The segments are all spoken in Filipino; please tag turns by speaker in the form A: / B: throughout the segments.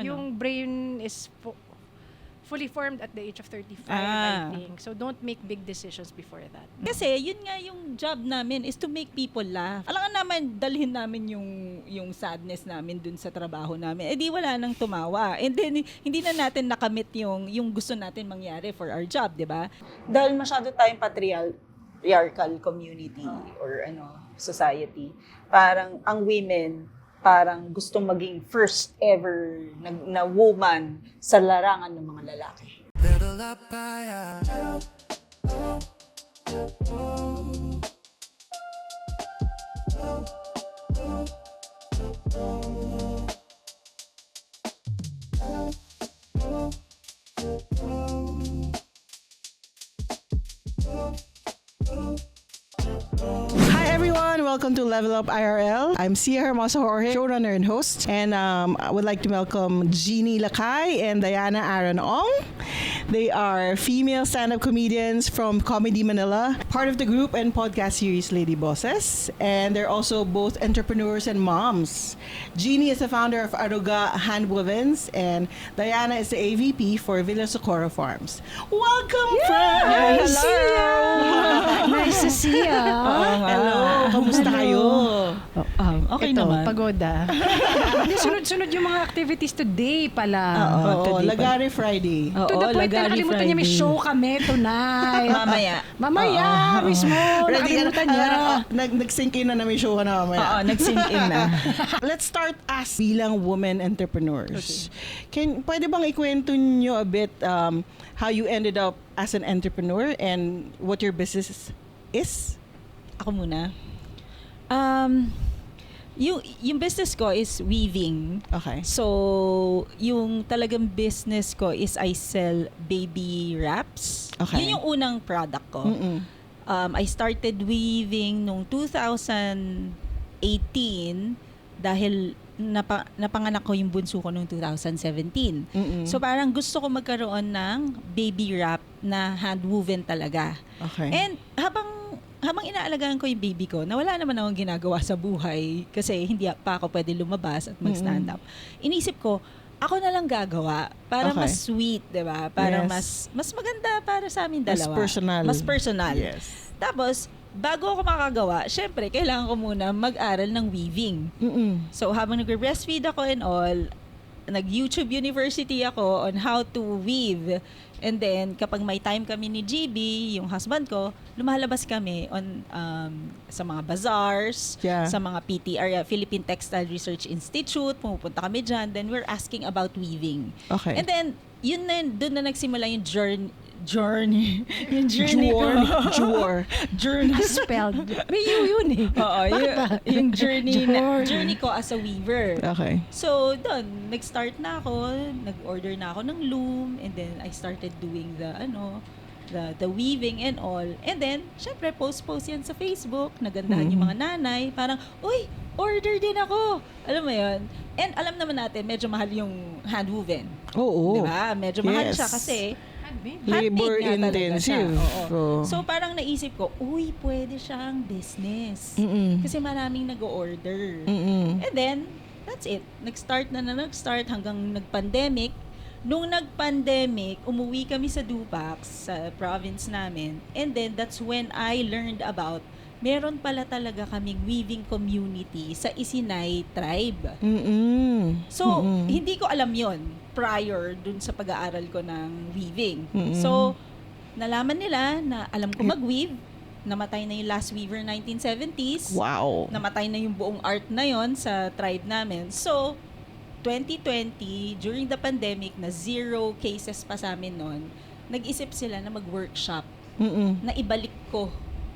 A: Yung brain is fully formed at the age of 35, I think. So don't make big decisions before that.
B: Kasi yun nga yung job namin is to make people laugh. Alam nga naman, dalhin namin yung sadness namin dun sa trabaho namin. Eh di wala nang tumawa. And then, hindi na natin nakamit yung gusto natin mangyari for our job, di ba? Dahil masyado tayong patriarchal community or society. Parang ang women, parang gustong maging first ever na woman sa larangan ng mga lalaki.
C: Hi everyone, welcome to Level Up IRL. I'm Sia Hermosa Jorge, showrunner and host, and I would like to welcome Jeannie Lakay and Diana Aaron Ong. They are female stand-up comedians from Comedy Manila, part of the group and podcast series Lady Bosses, and they're also both entrepreneurs and moms. Jeannie is the founder of Aruga Handwovens, and Diana is the AVP for Villa Socorro Farms. Welcome, friends!
A: Hello! Nice to see you.
C: Hello! Kamusta kayo?
B: Okay
A: Ito,
B: naman.
A: pagoda. Hindi, sunod-sunod yung mga activities today pala.
C: Oo,
B: today pa.
C: Lagare Friday.
B: Oo,
A: To the point na
B: Lagari
A: nakalimutan niya may
B: Friday.
A: show kami tonight.
B: Mamaya.
A: Mismo.
C: Ready ka
A: Nakalimutan niya.
C: Nag-sync in na may show ka na mamaya.
B: Oo, nag-sync in na.
C: Let's start as bilang women entrepreneurs. Pwede bang ikwento nyo a bit how you ended up as an entrepreneur and what your business is?
B: Ako muna. Yung business ko is weaving.
C: Okay.
B: So, yung talagang business ko is I sell baby wraps.
C: Okay.
B: Yun yung unang product ko.
C: Mm-mm.
B: I started weaving nung 2018 dahil napanganak ko yung bunso ko noong 2017.
C: Mm-mm.
B: So parang gusto ko magkaroon ng baby wrap na hand-woven talaga.
C: Okay.
B: And habang inaalagaan ko yung baby ko, na wala naman akong ginagawa sa buhay kasi hindi pa ako pwede lumabas at mag-stand up. Inisip ko, ako na lang gagawa para
C: Okay.
B: mas sweet, 'di ba? Para
C: Yes.
B: mas maganda para sa amin
C: Mas
B: dalawa.
C: personal.
B: Mas personal.
C: Yes.
B: Tapos, bago ako makagawa, syempre, kailangan ko muna mag-aral ng weaving.
C: Mm-mm.
B: So, habang nag-breastfeed ako and all, nag-YouTube University ako on how to weave. And then, kapag may time kami ni GB, yung husband ko, lumalabas kami on sa mga bazaars,
C: Yeah.
B: sa mga PTR, Philippine Textile Research Institute, pumupunta kami dyan, then we're asking about weaving.
C: Okay.
B: And then, yun na, doon na nagsimula yung journey. Yung journey ko. Journey.
A: Spelled. May yun eh.
B: Oo, yung journey ko as a weaver.
C: Okay.
B: So, doon, nag-start na ako, nag-order na ako ng loom, and then I started doing the weaving and all. And then, syempre, post yan sa Facebook, nagandahan yung mga nanay, parang, uy, order din ako. Alam mo yun? And alam naman natin, medyo mahal yung hand-woven.
C: Oo.
B: Diba? Medyo mahal
C: Yes.
B: siya kasi
C: Labor
B: handmade nga talaga siya.
C: intensive.
B: Oo. So, parang naisip ko, uy, pwede siyang business.
C: Mm-mm.
B: Kasi maraming nag-order.
C: Mm-mm.
B: And then, that's it. Nag-start hanggang nag-pandemic. Nung nag-pandemic, umuwi kami sa Dupax, sa province namin. And then, that's when I learned about meron pala talaga kaming weaving community sa Isinay tribe.
C: Mm-mm.
B: So,
C: Mm-mm.
B: hindi ko alam yon prior dun sa pag-aaral ko ng weaving.
C: Mm-mm.
B: So, nalaman nila na alam ko mag-weave. Namatay na yung last weaver 1970s.
C: Wow.
B: Namatay na yung buong art na yon sa tribe namin. So, 2020, during the pandemic, na 0 cases pa sa amin noon, nag-isip sila na mag-workshop
C: Mm-mm.
B: na ibalik ko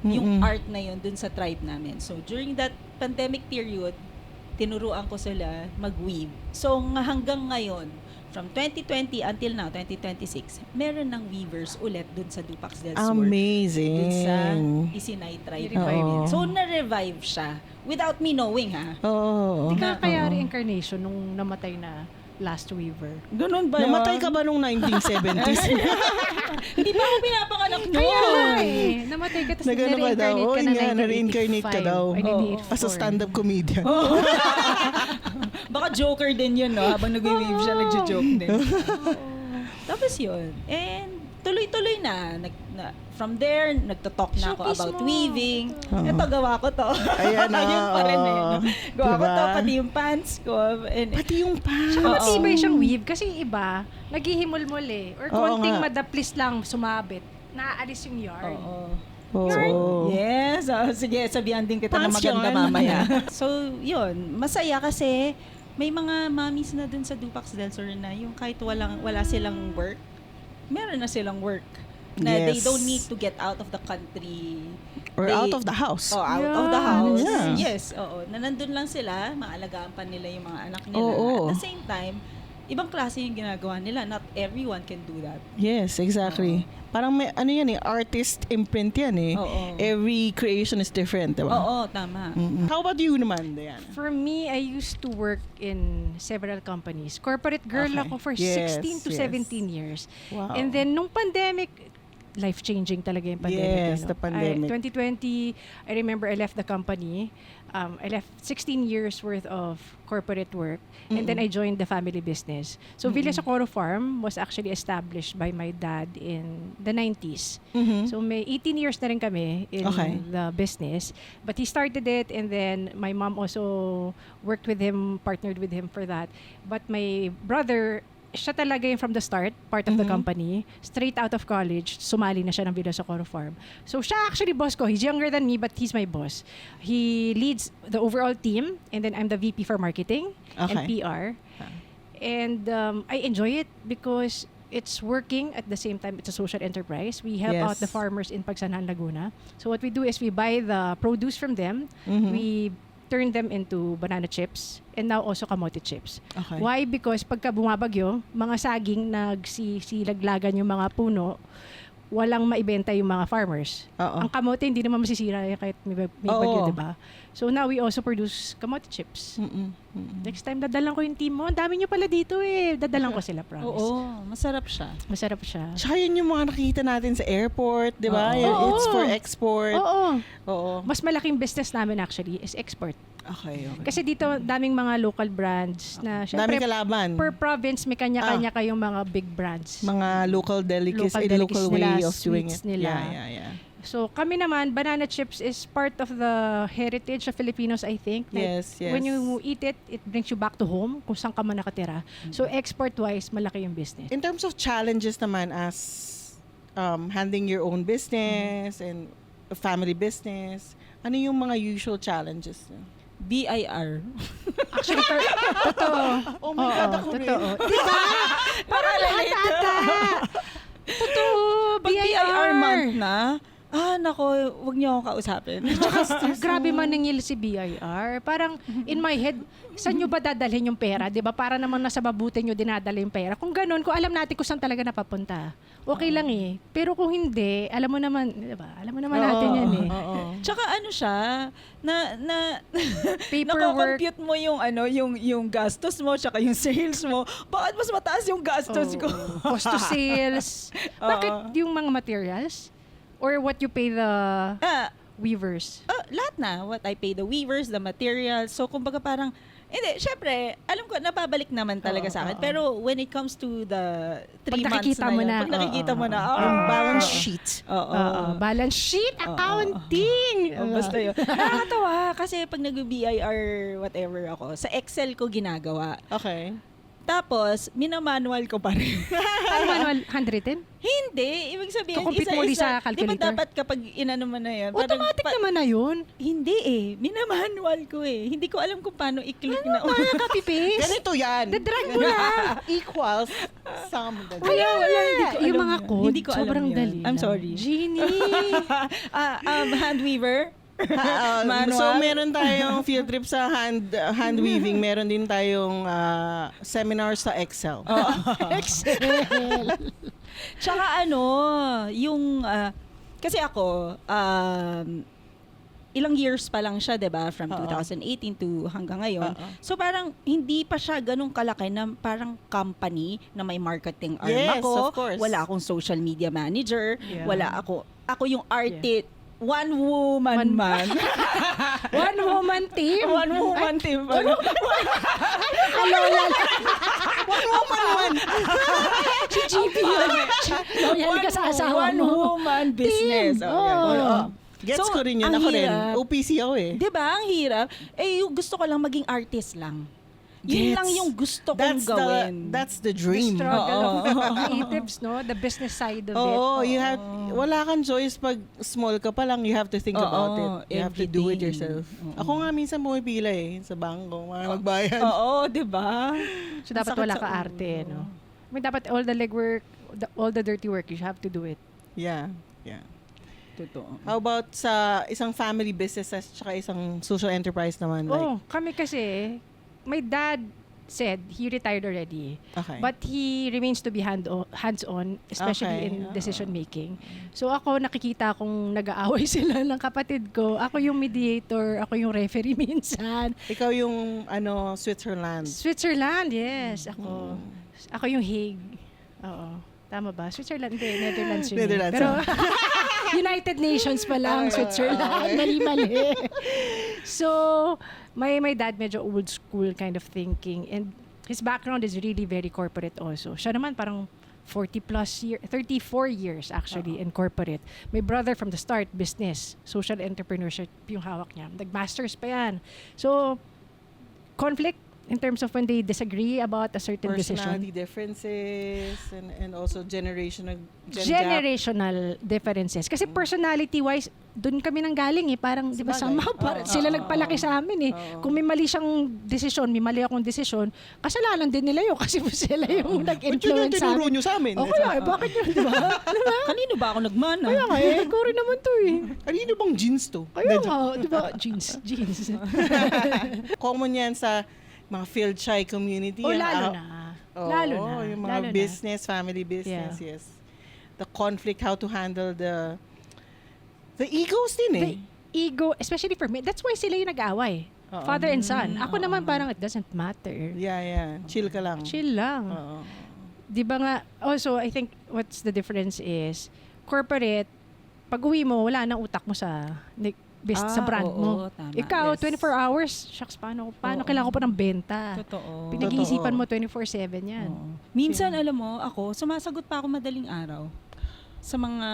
B: yung
C: Mm-mm.
B: art na yon dun sa tribe namin. So, during that pandemic period, tinuruan ko sila mag-weave. So, hanggang ngayon, from 2020 until now, 2026, meron ng weavers ulit dun sa Dupax del Sur.
C: Amazing.
B: Dun sa Isinay tribe.
A: I-revive
C: Oo.
B: So, na-revive siya. Without me knowing, ha?
C: Oo.
A: Hindi ka kaya
C: Oo.
A: reincarnation nung namatay na last weaver.
B: Ganun ba yun?
C: Namatay ka ba nung 1970s?
B: Hindi pa ako pinapanganak noon.
A: Kaya nga eh. Namatay ka, tapos
C: Nagano ka daw?
A: na-reincarnate ka
C: Oo
A: na
C: nga, na-reincarnate ka daw.
A: 1985. Ay, 1984.
C: As a stand-up comedian.
B: Baka joker din yun, no? Habang nag-weave siya, nagjo-joke din. Tapos yun. And tuloy-tuloy na. From there, nagto-talk na ako
A: Showcase
B: about
A: mo.
B: weaving. Ito, gawa ko to.
C: Ayan na.
B: Yun pa rin eh. Gawa ko
C: Diba?
B: to, pati yung pants ko. And,
C: Pati yung pants.
A: Saka
B: Oo.
A: matibay siyang weave kasi yung iba, naghihimol-mol eh. Or
C: Oo
A: konting
C: nga.
A: madaplis lang sumabit. Naaalis yung yarn.
C: Oo.
B: Yes. Sige, sabihan din kita na
C: Pants
B: maganda
C: yun.
B: mamaya. So, yun. Masaya kasi may mga mommies na dun sa Dupax Del Sur na yung kahit wala silang work, meron na silang work. Na they
C: Yes.
B: don't need to get out of the country.
C: Or
B: They-
C: out of the house.
B: Oh, out
A: Yeah.
B: of the house.
C: Yeah.
B: Yes, oo. Na nandun lang sila, maalagaan pa nila yung mga anak nila.
C: Oo.
B: At the same time, ibang klase yung ginagawa nila. Not everyone can do that.
C: Yes, exactly. Parang may, ano yan eh, artist imprint yan eh.
B: Oo.
C: Every creation is different, diba?
B: Oo, tama.
C: Mm-mm. How about you naman, Diana?
A: For me, I used to work in several companies. Corporate girl
C: Okay.
A: ako for
C: Yes,
A: 16 to
C: yes.
A: 17 years.
C: Wow.
A: And then, nung pandemic, life-changing talaga yung pandemic.
C: Yes, the pandemic.
A: 2020, I remember I left the company. I left 16 years worth of corporate work. And then I joined the family business. So, Villa Socorro Farm was actually established by my dad in the 90s.
C: Mhm.
A: So may 18 years na rin kami in
C: Okay.
A: the business. But he started it and then my mom also worked with him, partnered with him for that. But my brother, siya talaga yung from the start, part of the company. Straight out of college, sumali na siya ng Villa Socorro Farm. So siya actually boss ko. He's younger than me but he's my boss. He leads the overall team and then I'm the VP for marketing and
C: Okay.
A: PR. And I enjoy it because it's working at the same time. It's a social enterprise. We help out the
C: Yes.
A: farmers in Pagsanhan, Laguna. So what we do is we buy the produce from them. We turn them into banana chips and now also kamote chips.
C: Okay.
A: Why? Because pagka bumabagyo, mga saging nagsisilaglagan yung mga puno, walang maibenta yung mga farmers.
C: Oo.
A: Ang kamote hindi naman masisira kahit may
C: Oo.
A: bagyo, diba? So now we also produce kamote chips.
C: Mm-mm.
A: Next time, dadalan ko yung team mo. Ang dami nyo pala dito eh. Dadalan ko sila, promise.
B: Oo, masarap siya.
A: Masarap siya.
C: Tsaka yun yung mga nakikita natin sa airport, di ba?
B: Oo.
C: Yan, It's
A: Oo.
C: for export.
A: Oo.
C: Oo.
A: Mas malaking business namin actually is export.
C: Okay, okay.
A: Kasi dito, daming mga local brands na
C: Daming
A: syempre,
C: kalaban.
A: per province, may kanya-kanya kayong mga big brands.
C: Mga local delicacies,
A: Local
C: local
A: delicacies
C: way
A: nila,
C: of doing it.
A: sweets nila.
C: Yeah.
A: So kami naman, banana chips is part of the heritage of Filipinos, I think. Like,
C: Yes, yes.
A: When you eat it, it brings you back to home kung saan ka man nakatira. So export-wise, malaki yung business.
C: In terms of challenges naman as handling your own business and a family business, ano yung mga usual challenges niyo?
B: BIR.
A: Actually, totoo.
C: Oh my God, ako rin.
A: Totoo. Diba? Parang lahat ata. Totoo.
B: Pag BIR month na, nako, wag niyo akong kausapin.
A: Grabe maningil si BIR. Parang in my head, saan nyo ba dadalhin yung pera? Di ba? Para naman nasa mabuti nyo dinadala yung pera. Kung ganun, kung alam natin kung saan talaga napapunta, okay lang eh. Pero kung hindi, alam mo naman, di ba? Alam mo naman natin yan eh.
C: Oo.
B: Tsaka ano siya, na
A: Paperwork.
B: nako-compute mo yung yung gastos mo tsaka yung sales mo. Bakit mas mataas yung gastos ko?
A: Cost to sales. Bakit yung mga materials? Or what you pay the weavers?
B: Lahat na. What I pay the weavers, the materials. So, kumbaga parang, hindi, syempre, alam ko, napabalik naman talaga sa akin. Pero when it comes to the 3 months
A: nakikita
B: na
A: mo
B: yun,
A: na.
B: pag nakikita mo na,
C: Yung balance sheet.
B: Oo.
A: Balance sheet, accounting.
B: Basta yun. Nakakatawa kasi pag nag-BIR whatever ako, sa Excel ko ginagawa.
C: Okay.
B: Tapos, minamanual ko pa rin.
A: Ano manual? Handwritten?
B: Hindi. Ibig sabihin,
A: Kukumpit mo ulit sa
B: Di ba
A: calculator?
B: dapat kapag inano mo na yan? parang
A: Automatic naman na yun.
B: Hindi eh. Minamanual ko eh. Hindi ko alam kung paano i-click na.
A: Kaya copy-paste?
C: Ganito yan.
A: Dadrag mo lang.
C: Equals sum.
A: Wala, hindi ko, yung
B: Alam
A: mga
B: yan.
A: code,
B: Hindi ko alam
A: sobrang
B: yan.
A: dali.
B: I'm
A: lang.
B: sorry.
A: Genie.
B: Hand weaver. Manual.
C: So meron tayong field trip sa hand weaving, meron din tayong seminars sa Excel.
A: Excel.
B: Tsaka yung, kasi ako, ilang years pa lang siya, 'di ba? From 2018 to hanggang ngayon. So parang hindi pa siya ganun kalaki na parang company na may marketing arm
C: Yes,
B: ako.
C: of course.
B: Wala akong social media manager.
A: Yeah.
B: Wala ako yung artist. one woman man.
A: One woman team.
B: One woman team.
A: Loyal.
C: One woman man.
A: Si GP yun. Loyal ka sa asawa
B: One
A: mo.
B: woman business.
A: Team.
B: Oh, yan.
A: Oh.
C: Gets
B: So,
C: ko rin yun.
B: ang
C: Ako rin.
B: hirap.
C: OPC ako eh.
B: Di ba? Ang hirap. Yung gusto ko lang maging artist lang. Yun
C: Gets.
B: lang yung gusto kong gawin.
C: That's the
A: The
C: dream.
A: struggle
B: Oo.
A: of creatives, no? The business side of it.
C: Oo, wala kang choice pag small ka pa lang, you have to think
B: Oo,
C: about it. You have to do it
B: everything.
C: yourself.
B: Oo.
C: Ako nga minsan pumipila sa bangko, mga magbayad.
B: Oo, di ba?
A: So, dapat
B: Sakit
A: wala
B: sa
A: ka
B: ulo.
A: arte, no? I mean, dapat all the legwork, all the dirty work, you have to do it.
C: Yeah.
B: Totoo.
C: How about sa isang family business at saka isang social enterprise naman?
A: Oh, kami kasi, my dad said he retired already.
C: Okay.
A: But he remains to be hands-on, especially
C: Okay.
A: in decision making. So ako nakikita kong nag-aaway sila ng kapatid ko. Ako yung mediator, ako yung referee minsan.
C: Ikaw yung Switzerland.
A: Switzerland, yes. Ako yung Hague. Oo. Tama ba? Switzerland, hindi. Netherlands yun.
C: Netherlands,
A: Pero United Nations pa lang, Switzerland. Mali-mali. So, my dad medyo old school kind of thinking. And his background is really very corporate also. Siya naman parang 34 years actually in corporate. My brother from the start, business, social entrepreneurship yung hawak niya. Nag-masters pa yan. So, conflict in terms of when they disagree about a certain
C: Personality
A: decision.
C: differences and also generational gap.
A: Generational differences. Kasi personality-wise, dun kami nang galing eh. Parang, di ba,
C: Sabagay.
A: sama, sila nagpalaki sa amin eh.
C: Oo.
A: Kung may mali siyang desisyon, may mali akong desisyon, kasalanan din nila yun kasi sila yung
C: Ba't yun yung
A: nag-influence sa
C: tinuro
A: amin.
C: nyo sa amin?
A: O kaya, bakit yun, di ba?
B: Kanino ba ako nagmana?
A: Kaya nga eh, ikaw rin naman to eh.
C: Kanino bang jeans to?
A: Kaya nga, di ba, jeans.
C: Common yan sa mga field shy community.
A: O,
C: Ang
A: lalo
C: ah-
A: na.
C: Oo,
A: Lalo na.
C: yung mga
A: lalo na.
C: business, family business,
A: Yeah.
C: yes. The conflict, how to handle the egos din eh.
A: The ego, especially for me, that's why sila yung nag-away.
C: Oo.
A: Father and son. Ako naman parang it doesn't matter.
C: Yeah. Chill ka lang.
A: Chill lang.
C: Oo.
A: Di ba nga, also, I think what's the difference is, corporate, pag uwi mo, wala nang utak mo sa sa brand mo.
B: Tama,
A: Ikaw,
B: yes.
A: 24 hours, shucks, paano
B: Oo.
A: kailangan ko pa ng benta?
B: Totoo.
A: Pinag-iisipan mo 24/7 yan.
B: Oo. Minsan, alam mo, ako, sumasagot pa ako madaling araw. Sa mga,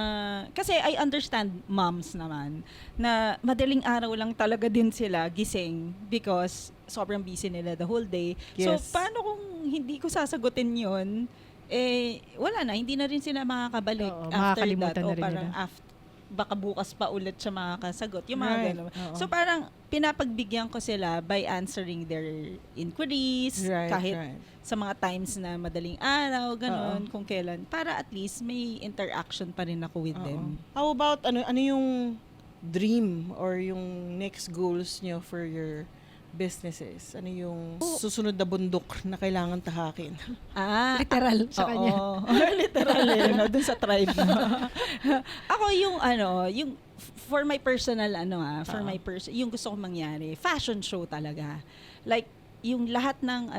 B: kasi I understand moms naman, na madaling araw lang talaga din sila gising because sobrang busy nila the whole day. So,
C: Yes.
B: paano kung hindi ko sasagutin yun, wala na, hindi na rin sila makakabalik
A: Oo,
B: after
A: makakalimutan
B: that.
A: na
B: O
A: rin
B: parang
A: nila.
B: baka bukas pa ulit siya makakasagot. Yung mga
C: Right.
B: ganun.
C: Oo.
B: So, parang pinapagbigyan ko sila by answering their inquiries, kahit
C: Right.
B: sa mga times na madaling araw, ganun, kung kailan. Para at least may interaction pa rin ako with them.
C: How about, ano yung dream or yung next goals nyo for your businesses? Ano yung susunod na bundok na kailangan tahakin?
A: Literal sa kanya.
B: Oo. Literal eh, no? Dun sa tribe. Ako yung for my personal, yung gusto kong mangyari, fashion show talaga. Like, yung lahat ng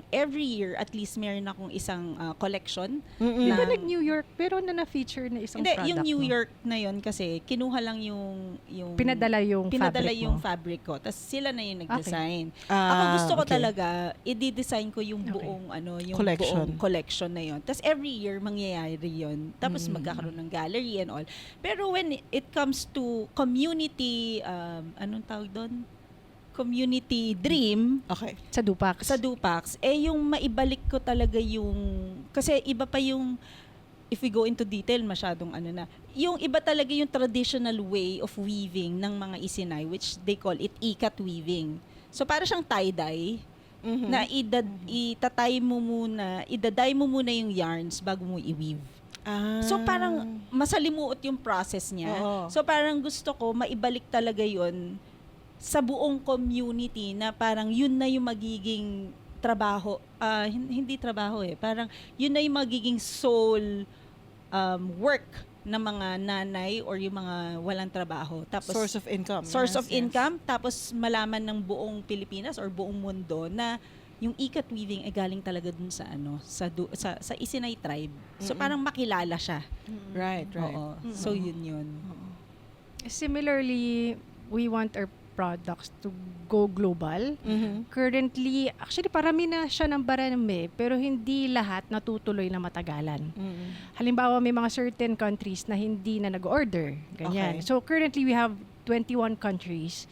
B: every year, at least meron akong isang collection.
C: Mm-mm.
A: Di ba
B: na-
A: nag-New York, pero na-feature na isang
B: Hindi,
A: product
B: yung New
A: mo?
B: York na yun kasi kinuha lang yung
A: Pinadala yung fabric
B: yung
A: mo.
B: fabric ko. Tapos sila na yung nag-design. Ako
C: Ah,
B: gusto ko
C: okay.
B: talaga i-design ko yung
A: Okay.
B: buong yung
C: Collection.
B: buong collection na yun. Tapos every year mangyayari yun. Tapos magkakaroon ng gallery and all. Pero when it comes to community anong tawag doon? Community dream
C: Okay.
A: Sa Dupax.
B: sa Dupax, yung maibalik ko talaga yung, kasi iba pa yung, if we go into detail, masyadong yung iba talaga yung traditional way of weaving ng mga Isinay, which they call it ikat weaving. So, para siyang tie-dye,
C: Mhm.
B: na idaday mo muna yung yarns bago mo i-weave.
C: Ah.
B: So, parang masalimuot yung process niya.
C: Oo.
B: So, parang gusto ko maibalik talaga yon sa buong community na parang yun na yung magiging trabaho. Hindi trabaho parang yun na yung magiging sole work ng mga nanay or yung mga walang trabaho. Tapos,
C: source of income.
B: source
C: Yes,
B: of
C: yes.
B: income, tapos malaman ng buong Pilipinas or buong mundo na yung ikat weaving ay galing talaga dun sa sa Isinay tribe. So parang makilala siya.
C: Right.
B: Oo. So yun.
A: Similarly, we want our products to go global. Currently, actually parami na siya ng barami, pero hindi lahat natutuloy na matagalan. Halimbawa, may mga certain countries na hindi na nag-order. Ganyan.
C: Okay.
A: So currently, we have 21 countries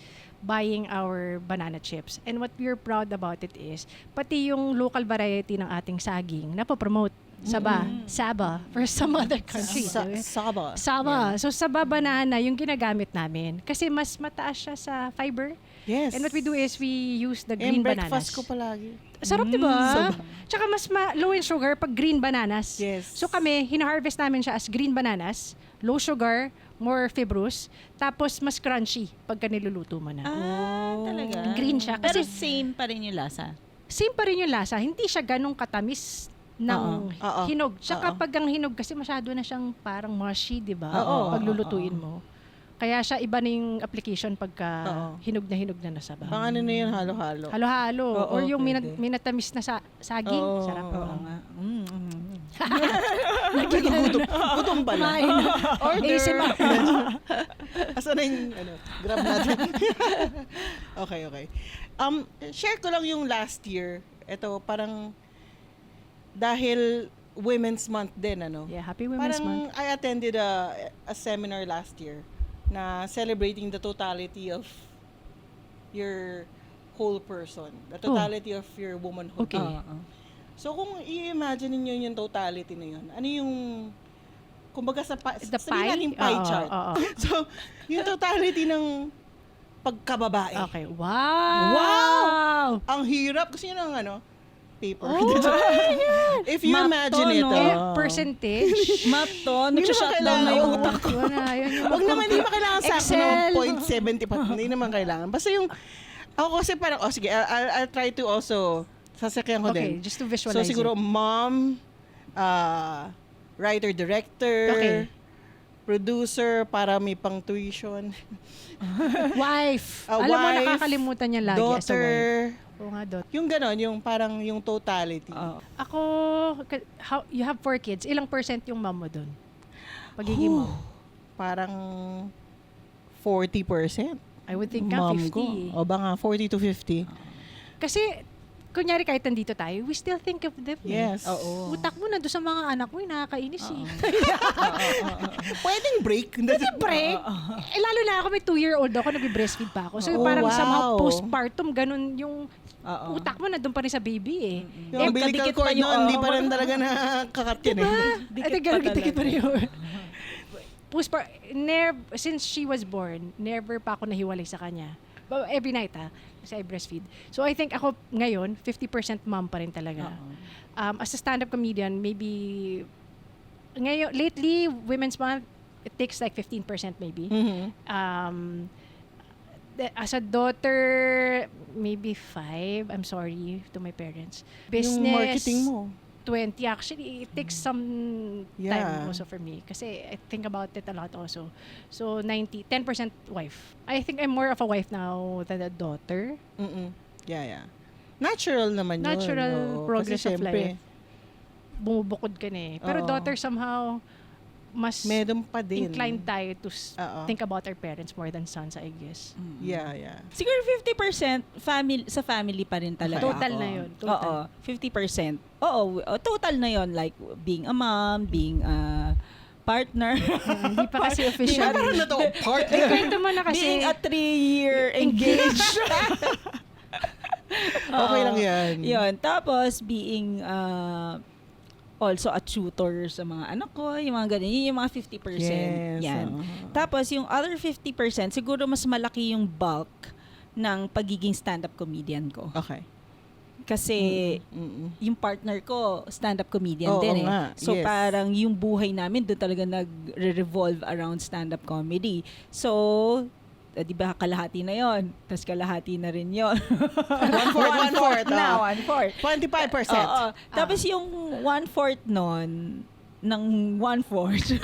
A: buying our banana chips. And what we're proud about it is, pati yung local variety ng ating saging, napopromote. Saba, for some other countries.
C: Saba.
A: Saba. So, Saba banana yung ginagamit namin. Kasi mas mataas siya sa fiber.
C: Yes.
A: And what we do is we use the green bananas.
C: breakfast ko palagi.
A: Sarap, diba? Tsaka mas low in sugar pag green bananas.
C: Yes.
A: So kami, hina-harvest namin siya as green bananas, low sugar, more fibrous, tapos mas crunchy pagka niluluto mo na.
B: Talaga.
A: Green siya.
B: Pero
A: Kasi
B: same pa rin yung lasa.
A: same pa rin yung lasa. Hindi siya ganong katamis ng
C: Oo.
A: hinog. Tsaka
C: Oo.
A: pag ang hinog kasi masyado na siyang parang mushy, di ba?
C: Oo.
A: Pag lulutuin mo. Kaya siya iba na yung application pagka
C: Oo.
A: hinog na nasaba.
C: Pang ano na yun, halo-halo.
A: Halo-halo.
C: Oo,
A: Or yung
C: pwede.
A: minatamis na saging.
C: Oo.
A: Sarap.
B: Oo nga.
C: Gutom pala.
A: Kumain.
C: Order.
A: ASMR.
C: Asan na yung, grab natin. Okay. Share ko lang yung last year. Ito, parang, dahil Women's Month din,
A: Yeah, happy Women's
C: parang
A: Month.
C: I attended a seminar last year na celebrating the totality of your whole person. The totality of your womanhood.
A: Okay.
C: So kung i-imagine niyo yung totality na yun, ano yung kumbaga sa
A: The
C: sabihin
A: pie?
C: natin pie chart.
A: Oo.
C: So yung totality ng pagkababae.
A: Okay. Wow!
C: Ang hirap kasi yun ang paper.
A: Oh,
C: If you
B: Map
C: imagine
B: to,
C: it,
B: no?
A: Percentage.
B: Map to,
C: Hindi naman
B: nag-shutdown
C: kailangan
B: na yung
C: yung
B: utak ko.
A: Yun yung
C: wag naman, hindi pa kailangan sa
A: Excel.
C: 0.70 pa. Hindi naman kailangan. Basta yung, ako kasi parang, sige, I'll try to also, sasakyan ko
A: Okay,
C: din.
A: just to visualize
C: So siguro,
A: it.
C: mom, writer-director,
A: Okay.
C: producer, para may pang tuition,
A: Wife.
C: A
A: Alam mo,
C: wife,
A: nakakalimutan niya lagi as a wife.
C: daughter,
A: Oo nga, daughter.
C: yung ganon, yung parang yung totality.
A: Ako, you have 4 kids. Ilang percent yung mom mo dun? Pagiging mom.
C: Parang 40%.
A: I would think ka
C: Mom
A: 50.
C: ko. O ba nga, 40 to 50.
A: Kasi, kunyari kahit nandito tayo, we still think of them.
C: Yes.
B: Oo.
A: Utak mo na doon sa mga anak mo, nakakainis eh.
C: Pwedeng break.
A: Break. Eh, lalo na ako, may 2-year-old ako, nag-breastfeed pa ako. So,
C: Oh,
A: parang
C: wow.
A: somehow postpartum, ganun yung
B: Oo.
A: utak mo na doon pa rin sa baby eh.
C: Yung umbilical
B: kadikit
C: cord
B: pa yung-
C: nun, hindi pa rin talaga nakakat yun eh.
B: Dikit
A: Ay,
B: pa talaga.
A: dikit pa rin yun. Since she was born, never pa ako nahiwalay sa kanya. Every night kasi I breastfeed. So I think ako ngayon, 50% mom pa rin talaga. As a stand-up comedian, maybe, ngayon, lately, Women's Month, it takes like 15% maybe. As a daughter, maybe 5. I'm sorry to my parents. Business,
C: Yung marketing mo.
A: 20. Actually, it takes some
C: Yeah.
A: time also for me. Kasi I think about it a lot also. So, 10% wife. I think I'm more of a wife now than a daughter.
C: Yeah. Natural naman yun.
A: Natural
C: Oo.
A: progress
C: Kasi
A: of
C: syempre,
A: life. Bumubukod ka na eh. Pero
C: Oo.
A: daughter somehow, mas
C: Medom pa din.
A: inclined tayo to
C: Oo.
A: think about our parents more than sons, I guess.
C: Yeah.
B: Siguro 50% sa family pa rin talaga
A: Total
B: ako.
A: na yun, total.
B: Oo, 50%. Oo, total na yun. Like, being a mom, being a partner.
A: Hindi pa kasi official.
C: Ano na to? Partner?
A: Kwento mo na kasi.
B: being a 3-year engaged.
C: Okay lang yan.
B: Yun. Tapos, being also a tutor sa mga anak ko, yung mga ganyan. Yun yung mga 50%.
C: Yes,
B: Yan.
C: oo.
B: Tapos, yung other 50%, siguro mas malaki yung bulk ng pagiging stand-up comedian ko.
C: Okay.
B: Kasi, yung partner ko, stand-up comedian
C: Oo
B: din eh.
C: nga,
B: So,
C: yes.
B: parang yung buhay namin doon talaga nag-revolve around stand-up comedy. So, di ba, kalahati na yon, tapos kalahati na rin yon.
C: One-fourth.
B: na, 1/4.
C: 25%.
B: Oo. Tapos yung 1/4 nun, ng 1/4.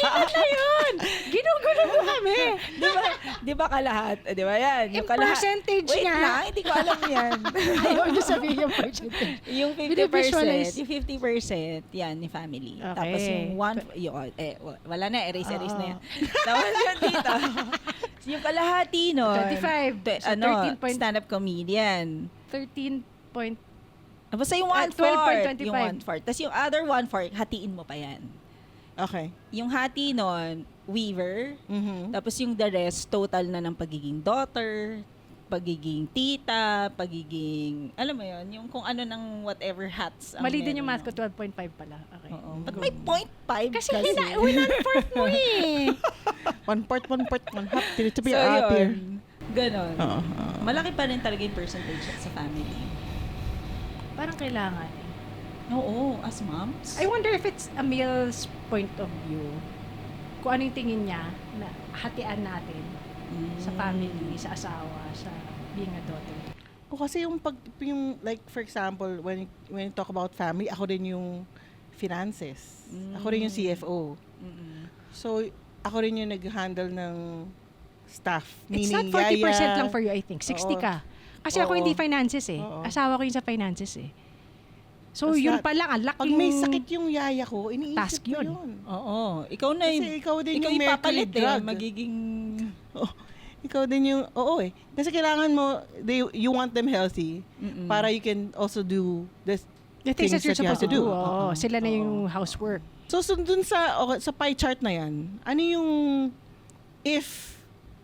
A: Ano yun? Ginugulo mo kami.
B: Di ba kalahat? Di ba yan?
A: Yung percentage
B: Wait
A: niya.
B: lang, hindi ko alam yan.
A: Ayaw niyo sabihin yung percentage.
B: Yung 50%,
A: Binivisualize.
B: yung 50%, yan, ni family.
A: Okay.
B: Tapos wala na, erase na yan. Tapos yun dito, yung kalahati nun,
A: 25. So, 13
B: stand-up comedian.
A: 13 point...
B: Basta yung 1/4.
A: 12.25.
B: Yung 1/4. Tapos yung other 1/4, hatiin mo pa yan.
C: Okay.
B: Yung hati nun, weaver.
C: Mhm.
B: Tapos yung the rest, total na ng pagiging daughter, pagiging tita, pagiging, alam mo yon, yung kung ano ng whatever hats. ang
A: Mali din
B: meron
A: yung math
B: mo.
A: ko, 12.5 pala. Okay.
B: Oo. Ba't may 0.5
A: Kasi one-fourth mo eh.
C: One part, one half. To be
B: So,
C: happier.
B: yun. Ganon.
C: Oo.
B: Malaki pa rin talaga yung percentage sa family.
A: Parang kailangan eh.
B: Oo, as moms.
A: I wonder if it's a male's point of view. Kung ano yung tingin niya na hatian natin sa family, sa asawa, sa being a daughter.
C: O kasi yung like for example, when you talk about family, ako din yung finances. Ako rin yung CFO. So, ako rin yung nag-handle ng staff.
A: It's not
C: Meaning,
A: 40%
C: yaya.
A: lang for you, I think. 60
C: Oo.
A: ka. Kasi ako
C: Oo.
A: hindi finances eh.
C: Oo.
A: Asawa ko yung sa finances eh. So,
C: Tas
A: yun
C: lahat-
A: pa lang, ang laking
C: Pag may sakit yung yaya ko, iniisip
A: task
C: ko
A: yun.
C: yun.
B: Oo. Ikaw na
C: Kasi ikaw din
B: ikaw
C: yung mercury
B: ipapalit
C: drug.
B: magiging...
C: Ikaw din yung, eh. Kasi kailangan mo, you want them healthy para you can also do this.
A: the things that you're
C: you have
A: supposed to do.
C: Oo.
A: Sila na yung housework.
C: So, dun sa pie chart na yan, ano yung, if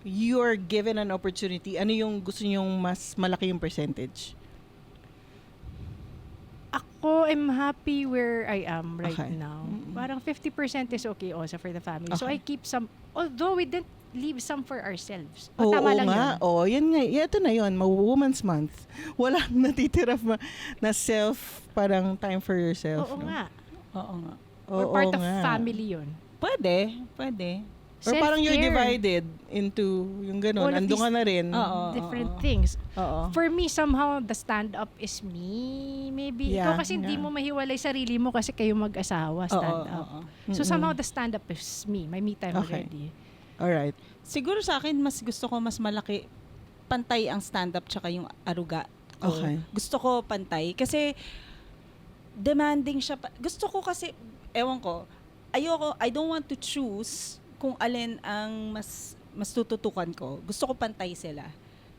C: you're given an opportunity, ano yung gusto nyong mas malaki yung percentage?
A: Ako, I'm happy where I am right
C: Okay.
A: now.
C: Mm-mm.
A: Parang 50% is okay also for the family. So,
C: Okay.
A: I keep some, although we didn't leave some for ourselves.
C: Oo
A: Tama lang
C: nga.
A: yun.
C: Oo, yan nga. Ito na yun, Women's Month. Walang natitira na self, parang time for yourself.
A: Oo
C: no?
A: nga.
B: Oo nga.
A: Or
C: Oo
A: part of
C: nga.
A: family yun.
B: Pwede.
C: Or parang you're
A: Self-care.
C: divided into yung gano'n.
A: All of
C: Andun ka
A: these
C: na rin.
B: Oo.
A: Different things.
C: Oo.
A: For me, somehow, the stand-up is me. Maybe.
C: Yeah,
A: Ikaw kasi hindi
C: yeah.
A: mo mahiwalay sarili mo kasi kayo mag-asawa, stand-up.
B: Oo.
A: So,
C: Mm-mm.
A: somehow, the stand-up is me. My me time
C: Okay.
A: already.
C: Alright.
B: Siguro sa akin, mas gusto ko mas malaki, pantay ang stand-up tsaka yung aruga. ko.
C: Okay.
B: Gusto ko pantay. Kasi, demanding siya. Gusto ko kasi, ewan ko, I don't want to choose kung alin ang mas tututukan ko. Gusto ko pantay sila.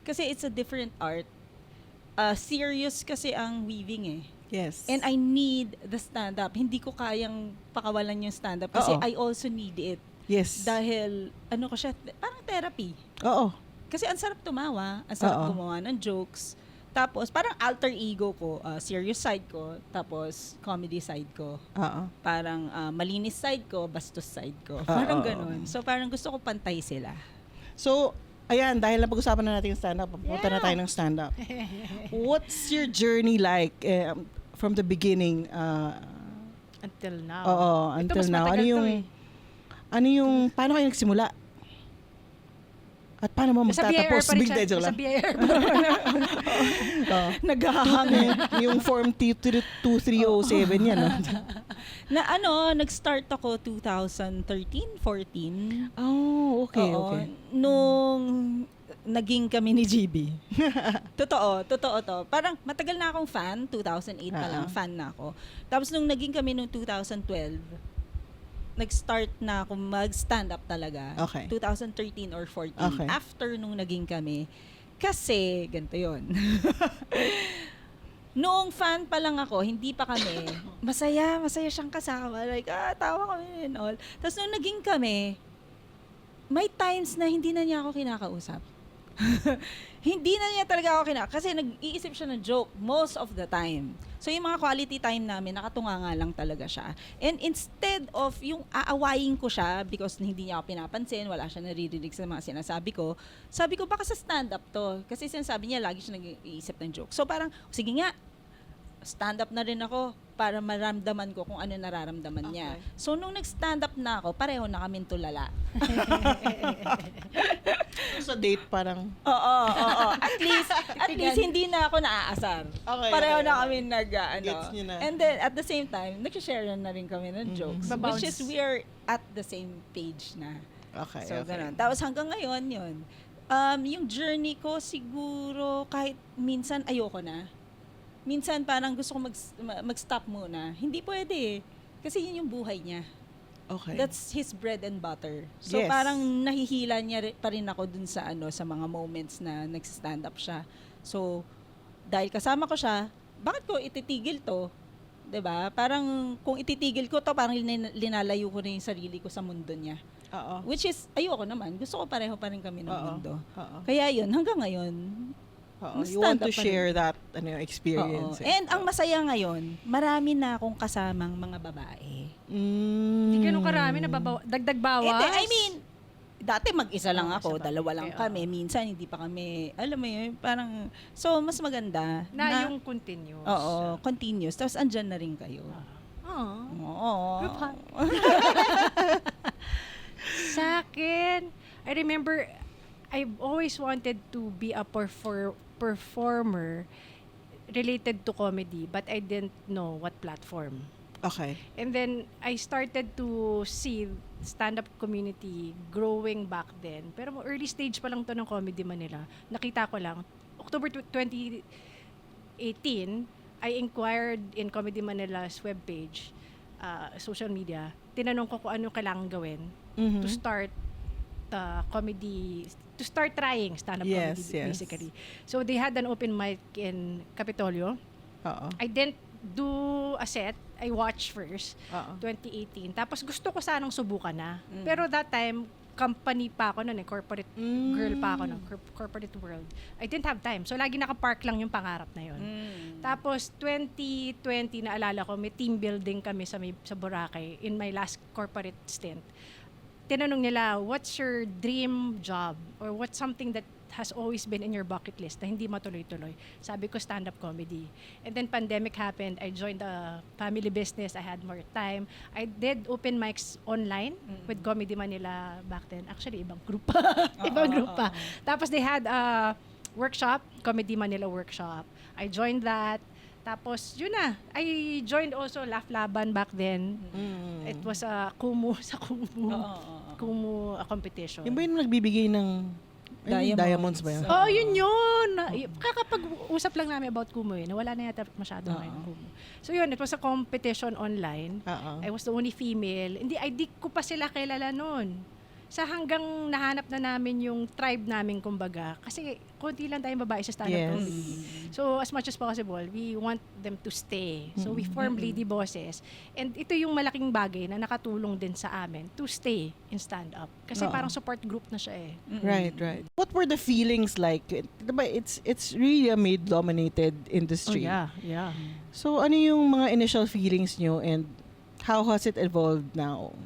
B: Kasi it's a different art. Serious kasi ang weaving eh.
C: Yes.
B: And I need the stand-up. Hindi ko kayang pakawalan yung stand-up kasi
C: Oo.
B: I also need it.
C: Yes.
B: Dahil, ano ko siya, parang therapy.
C: Oo.
B: Kasi ang sarap tumawa, ang sarap
C: Oo.
B: gumawa ng jokes. Tapos, parang alter ego ko, serious side ko, tapos comedy side ko.
C: Oo.
B: Parang malinis side ko, bastos side ko.
C: Oo.
B: Parang ganun. So, parang gusto ko pantay sila.
C: So, ayan, dahil napag-usapan na natin yung stand-up, papunta na tayo ng stand-up. What's your journey like from the beginning?
A: Until now.
C: Oo,
A: Ito,
C: until
A: mas
C: now.
A: matagal to eh.
C: Paano kayo nagsimula? At paano mo
A: Nasa BIR
C: magtatapos?
A: pa rin
C: Big
A: siya.
C: dejo
A: Nasa
C: lang.
A: BIR pa rin.
B: Naghahang.
C: Yung form 2307 yan. No?
B: Nag-start ako 2013, 14.
C: Oh, okay,
B: Oo,
C: okay.
B: Nung naging kami ni GB. Totoo to. Parang matagal na akong fan, 2008 pa lang, fan na ako. Tapos nung naging kami nung 2012, nag-start na ako mag-stand up talaga.
C: Okay.
B: 2013 or 14.
C: Okay.
B: After nung naging kami. Kasi, ganito yun. Noong fan pa lang ako, hindi pa kami, masaya siyang kasama. Like, tawa kami and all. Tapos nung naging kami, may times na hindi na niya ako kinakausap. Hindi na niya talaga ako kasi nag-iisip siya ng joke most of the time. So yung mga quality time namin, nakatunganga lang talaga siya. And instead of yung aawayin ko siya because hindi niya ako pinapansin, wala siya naririnig sa mga sinasabi ko, sabi ko baka sa stand-up to. Kasi sinasabi niya, lagi siya nag-iisip ng joke. So parang, sige nga, stand-up na rin ako para maramdaman ko kung ano nararamdaman niya. So nung nag-stand-up na ako, pareho na kami tulala.
C: Sa date parang,
B: Oo. At least hindi na ako naaasar.
C: Okay,
B: Pareho
C: okay,
B: na
C: okay.
B: kami ano.
C: Gets nyo na.
B: And then at the same time, nag-share na rin kami ng jokes.
A: Babounce.
B: Which is we are at the same page na.
C: okay,
B: So,
C: okay.
B: ganun. Tapos hanggang ngayon, yun. Yung journey ko siguro kahit minsan ayoko na. Minsan parang gusto ko mag-stop muna. Hindi pwede eh. Kasi yun yung buhay niya.
C: Okay.
B: That's his bread and butter. So
C: Yes.
B: parang nahihila niya pa rin ako dun sa sa mga moments na nag-stand up siya. So dahil kasama ko siya, bakit ko ititigil to? 'Di ba? Parang kung ititigil ko to, parang linalayo ko na yung sarili ko sa mundo niya.
C: Oo.
B: Which is ayoko naman. Gusto ko pareho pa rin kami ng
C: Oo.
B: mundo.
C: Oo.
B: Kaya yun, hanggang ngayon,
C: Oo. You want
B: stand
C: to
B: up pa rin.
C: share that
B: oo.
C: experience.
B: And ang masaya ngayon, marami na akong kasamang mga babae.
A: Hindi ganun karami na dagdag bawas.
B: Hindi, I mean, dati mag-isa lang
A: Oo,
B: ako,
A: isa pa.
B: dalawa lang
A: Okay,
B: kami. Minsan hindi pa kami, alam mo yun, parang, so mas maganda.
A: na yung continuous.
B: Oo, continuous. Tapos andyan na rin kayo.
A: Oh.
B: Oo.
A: Group hug. Sa akin, I remember, I've always wanted to be a performer related to comedy, but I didn't know what platform.
C: Okay.
A: And then, I started to see stand-up community growing back then. Pero early stage pa lang to ng Comedy Manila. Nakita ko lang, October 2018, I inquired in Comedy Manila's webpage, social media. Tinanong ko kung ano kailangan gawin
C: Mhm.
A: to start to start trying stand-up
C: Yes,
A: comedy,
C: yes.
A: basically. So, they had an open mic in Capitolio.
C: Oo.
A: I didn't do a set. I watched first,
C: Oo.
A: 2018. Tapos gusto ko sanang subukan na.
B: Mm.
A: Pero that time, company pa ako noon, corporate girl pa ako
C: Mm.
A: noon, corporate world. I didn't have time. So, lagi nakapark lang yung pangarap na yun. Tapos, 2020, naalala ko, may team building kami sa Boracay in my last corporate stint. Tinanong nila, what's your dream job? Or what's something that has always been in your bucket list na hindi matuloy-tuloy? Sabi ko, stand-up comedy. And then pandemic happened. I joined the family business. I had more time. I did open mics online with Comedy Manila back then. Actually, ibang group pa. ibang group pa. Tapos they had a workshop, Comedy Manila workshop. I joined that. Tapos, yun na. I joined also Laugh Laban back then.
C: Mm.
A: It was a Kumu, sa Kumu. Kumu competition.
C: Yung ba yung nagbibigay ng diamonds ba yun?
A: Oo, yun. Kakapag-usap lang namin about Kumu eh. Nawala na yata masyado ngayon ang Kumu. So yun, it was a competition online.
C: Oo.
A: I was the only female. Di ko pa sila kilala noon. Sa hanggang nahanap na namin yung tribe namin, kumbaga. Kasi konti lang tayong babae sa stand-up
C: Yes.
A: comedy. So as much as possible, we want them to stay. So we form Lady Bosses. And ito yung malaking bagay na nakatulong din sa amin to stay in stand-up. Kasi
C: Oo.
A: parang support group na siya eh.
C: Right, right. What were the feelings like? Diba, it's really a male-dominated industry.
A: Oh, yeah.
C: So, ano yung mga initial feelings nyo and how has it evolved now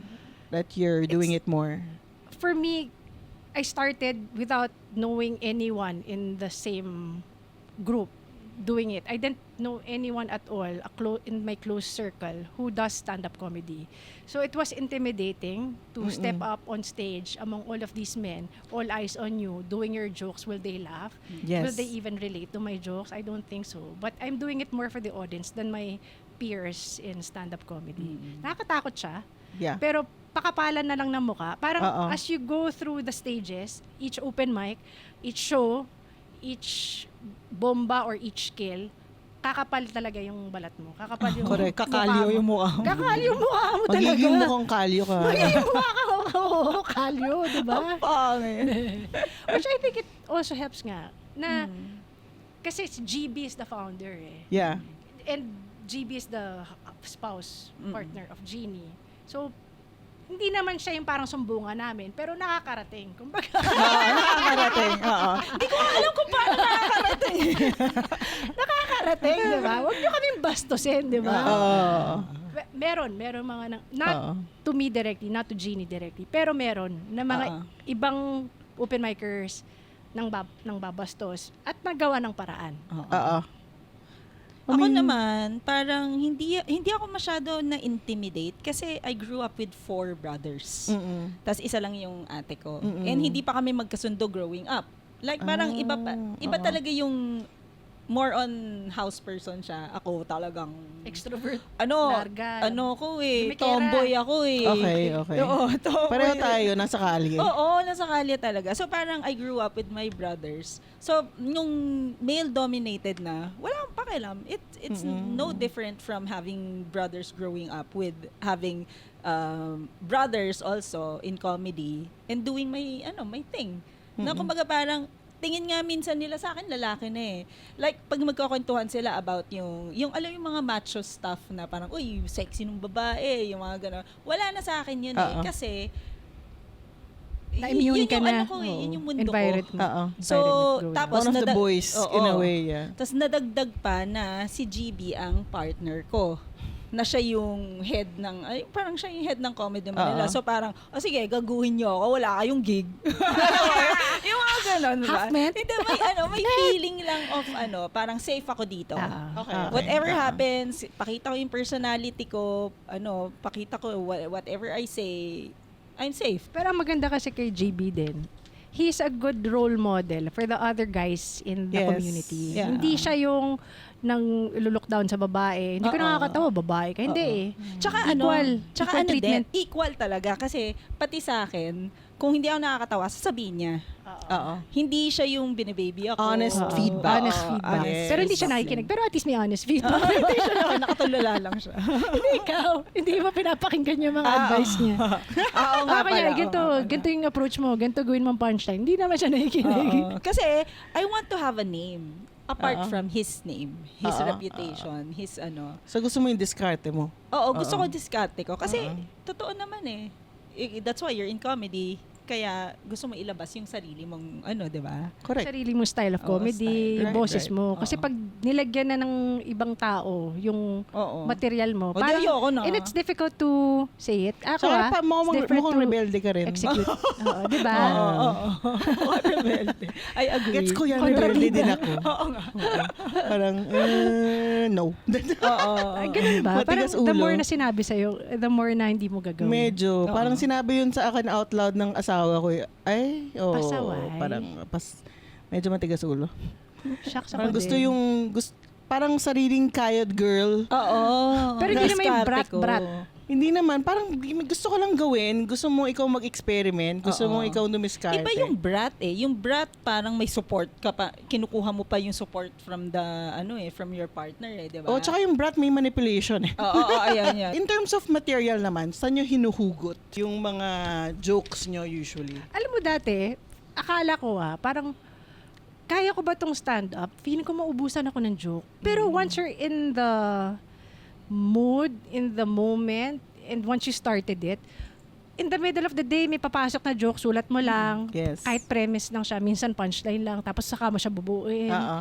C: that you're doing it more?
A: For me, I started without knowing anyone in the same group doing it. I didn't know anyone at all in my close circle who does stand-up comedy. So it was intimidating to step up on stage among all of these men, all eyes on you, doing your jokes. Will they laugh?
C: Yes.
A: Will they even relate to my jokes? I don't think so. But I'm doing it more for the audience than my peers in stand-up comedy. Nakakatakot siya.
C: Yeah.
A: Pero pakapalan na lang ng muka. Parang
C: Oo.
A: as you go through the stages, each open mic, each show, each bomba or each skill, kakapal talaga yung balat mo. Kakapal yung
C: Correct.
B: Kakalyo yung mukha mo.
A: Kakal yung mukha mo talaga.
C: Magiging mukhang kalyo ka.
A: Magiging mukha ka. Oo, kalyo, di ba? Which I think it also helps nga. Na, kasi GB is the founder eh.
C: Yeah.
A: And GB is the spouse, partner of Jeannie. So, hindi naman siya yung parang sumbungan namin, pero nakakarating. Kumbaga,
C: Nakakarating. Oo.
A: hindi ko alam kung paano nakakarating. Nakakarating, di ba? Huwag niyo kaming bastusin, di ba?
C: Oo.
A: Meron mga, not
C: Oo.
A: to me directly, not to Jeannie directly, pero meron na mga
B: Oo.
A: ibang open micers ng babastos at nagawa ng paraan.
C: Oo.
B: Ako naman, parang hindi ako masyado na-intimidate kasi I grew up with 4 brothers. Tas isa lang yung ate ko. And hindi pa kami magkasundo growing up. Like parang iba talaga yung more on house person siya. Ako talagang
A: Extrovert.
B: larga. Ko
A: Gimikera.
B: tomboy ako eh.
C: Okay.
B: Oo, tomboy.
C: Pareho tayo, nasa kalye.
B: Oo, nasa kalye talaga. So parang I grew up with my brothers. So nung male-dominated na, wala akong pakialam. It's no different from having brothers growing up with having brothers also in comedy and doing my thing. Na kumbaga parang tingin nga minsan nila sa akin lalaki na eh. Like pag magkukwentuhan sila about yung alam yung mga macho stuff na parang uy, sexy ng babae, yung mga gano'n. Wala na sa akin yun eh kasi
A: Na-immune
B: yun
A: ka
B: yung
A: na.
B: yun yung mundo
A: Environment.
B: ko. So,
A: Environment
B: tapos
C: One of the boys, in a way, yeah.
B: Tapos nadagdag pa na si GB ang partner ko. Na siya yung head parang siya yung head ng Comedy Manila. So parang, sige, gaguhin niyo ako, wala kayong gig. Yung mga ganon, ba?
A: Half-met?
B: Hindi, may feeling lang of parang safe ako dito.
C: Okay.
B: Whatever happens, pakita ko yung personality ko, pakita ko whatever I say, I'm safe.
A: Pero ang maganda kasi kay JB din, he's a good role model for the other guys in the
C: Yes.
A: community.
B: Yeah.
A: Hindi siya yung nang look down sa babae. Hindi ko nakakatawa, babae ka. Hindi eh.
B: Tsaka
A: Equal treatment.
B: equal talaga kasi pati sa akin, kung hindi ako nakakatawa, sasabihin niya.
C: Oo.
B: Hindi siya yung binibaby ako.
C: Honest
A: Oo.
C: feedback.
A: Honest feedback.
C: Yes.
A: Pero hindi siya nakikinig. Pero at least may honest feedback.
B: Hindi siya lang, nakatulala lang siya.
A: Hindi ikaw. Hindi mo pinapakinggan yung mga advice niya.
B: Oo nga
A: Kaya
B: pala.
A: ganito yung approach mo. Ganito gawin mong punchline. Hindi naman siya nakikinig.
B: Oo. Kasi, I want to have a name. Apart from his name, his reputation, his
C: So gusto mo yung diskarte mo?
B: Oo, gusto ko diskarte ko. Kasi, totoo naman eh. That's why you're in comedy. Kaya gusto mo ilabas yung sarili mong di ba?
C: Correct.
A: Sarili mo style of
B: Oo,
A: comedy,
B: style.
A: yung boses
C: Right.
A: mo. Kasi
B: Oo.
A: pag nilagyan na ng ibang tao yung
B: Oo.
A: material mo,
B: O, di ayoko na.
A: and it's difficult to say it. Ako
C: Saka
A: it's different
C: mukhang
A: to
C: rebelde ka rin.
A: execute. Oo, di ba?
B: Oo. Rebelde. I agree.
C: Gets ko yan,
A: Kontrabida.
C: rebelde din ako.
B: Oo nga.
C: Parang, no.
B: Oo.
A: Ay, ganun ba? Parang
C: Matigas
A: the
C: ulo.
A: more na sinabi sa'yo, the more na hindi mo gagawin.
C: Medyo.
B: Oo.
C: Parang sinabi yun sa akin out loud ng asawa ko.
A: Pasaway.
C: Parang, medyo matigas ulo.
A: Shucks
C: Parang
A: ako
C: gusto
A: din.
C: parang sariling kayod girl.
B: Oo.
A: Pero hindi naman yung
B: Diskarte ko.
A: brat-brat.
C: Hindi naman. Parang gusto ko lang gawin. Gusto mo ikaw mag-experiment. Gusto
B: Oo.
C: mo ikaw dumiskarte.
B: Iba yung brat eh. Yung brat parang may support ka pa. Kinukuha mo pa yung support from from your partner eh, di ba?
C: O, tsaka yung brat may manipulation eh.
B: Oo, ayan yan.
C: In terms of material naman, saan nyo hinuhugot yung mga jokes nyo usually?
A: Alam mo dati, akala ko parang kaya ko ba tong stand-up? Feeling ko maubusan ako ng joke. Pero once you're in the mood, in the moment, and once you started it, in the middle of the day, may papasok na joke, sulat mo lang.
C: Yes.
A: Kahit premise lang siya, minsan punchline lang, tapos saka mo siya bubuuin.
C: Oo.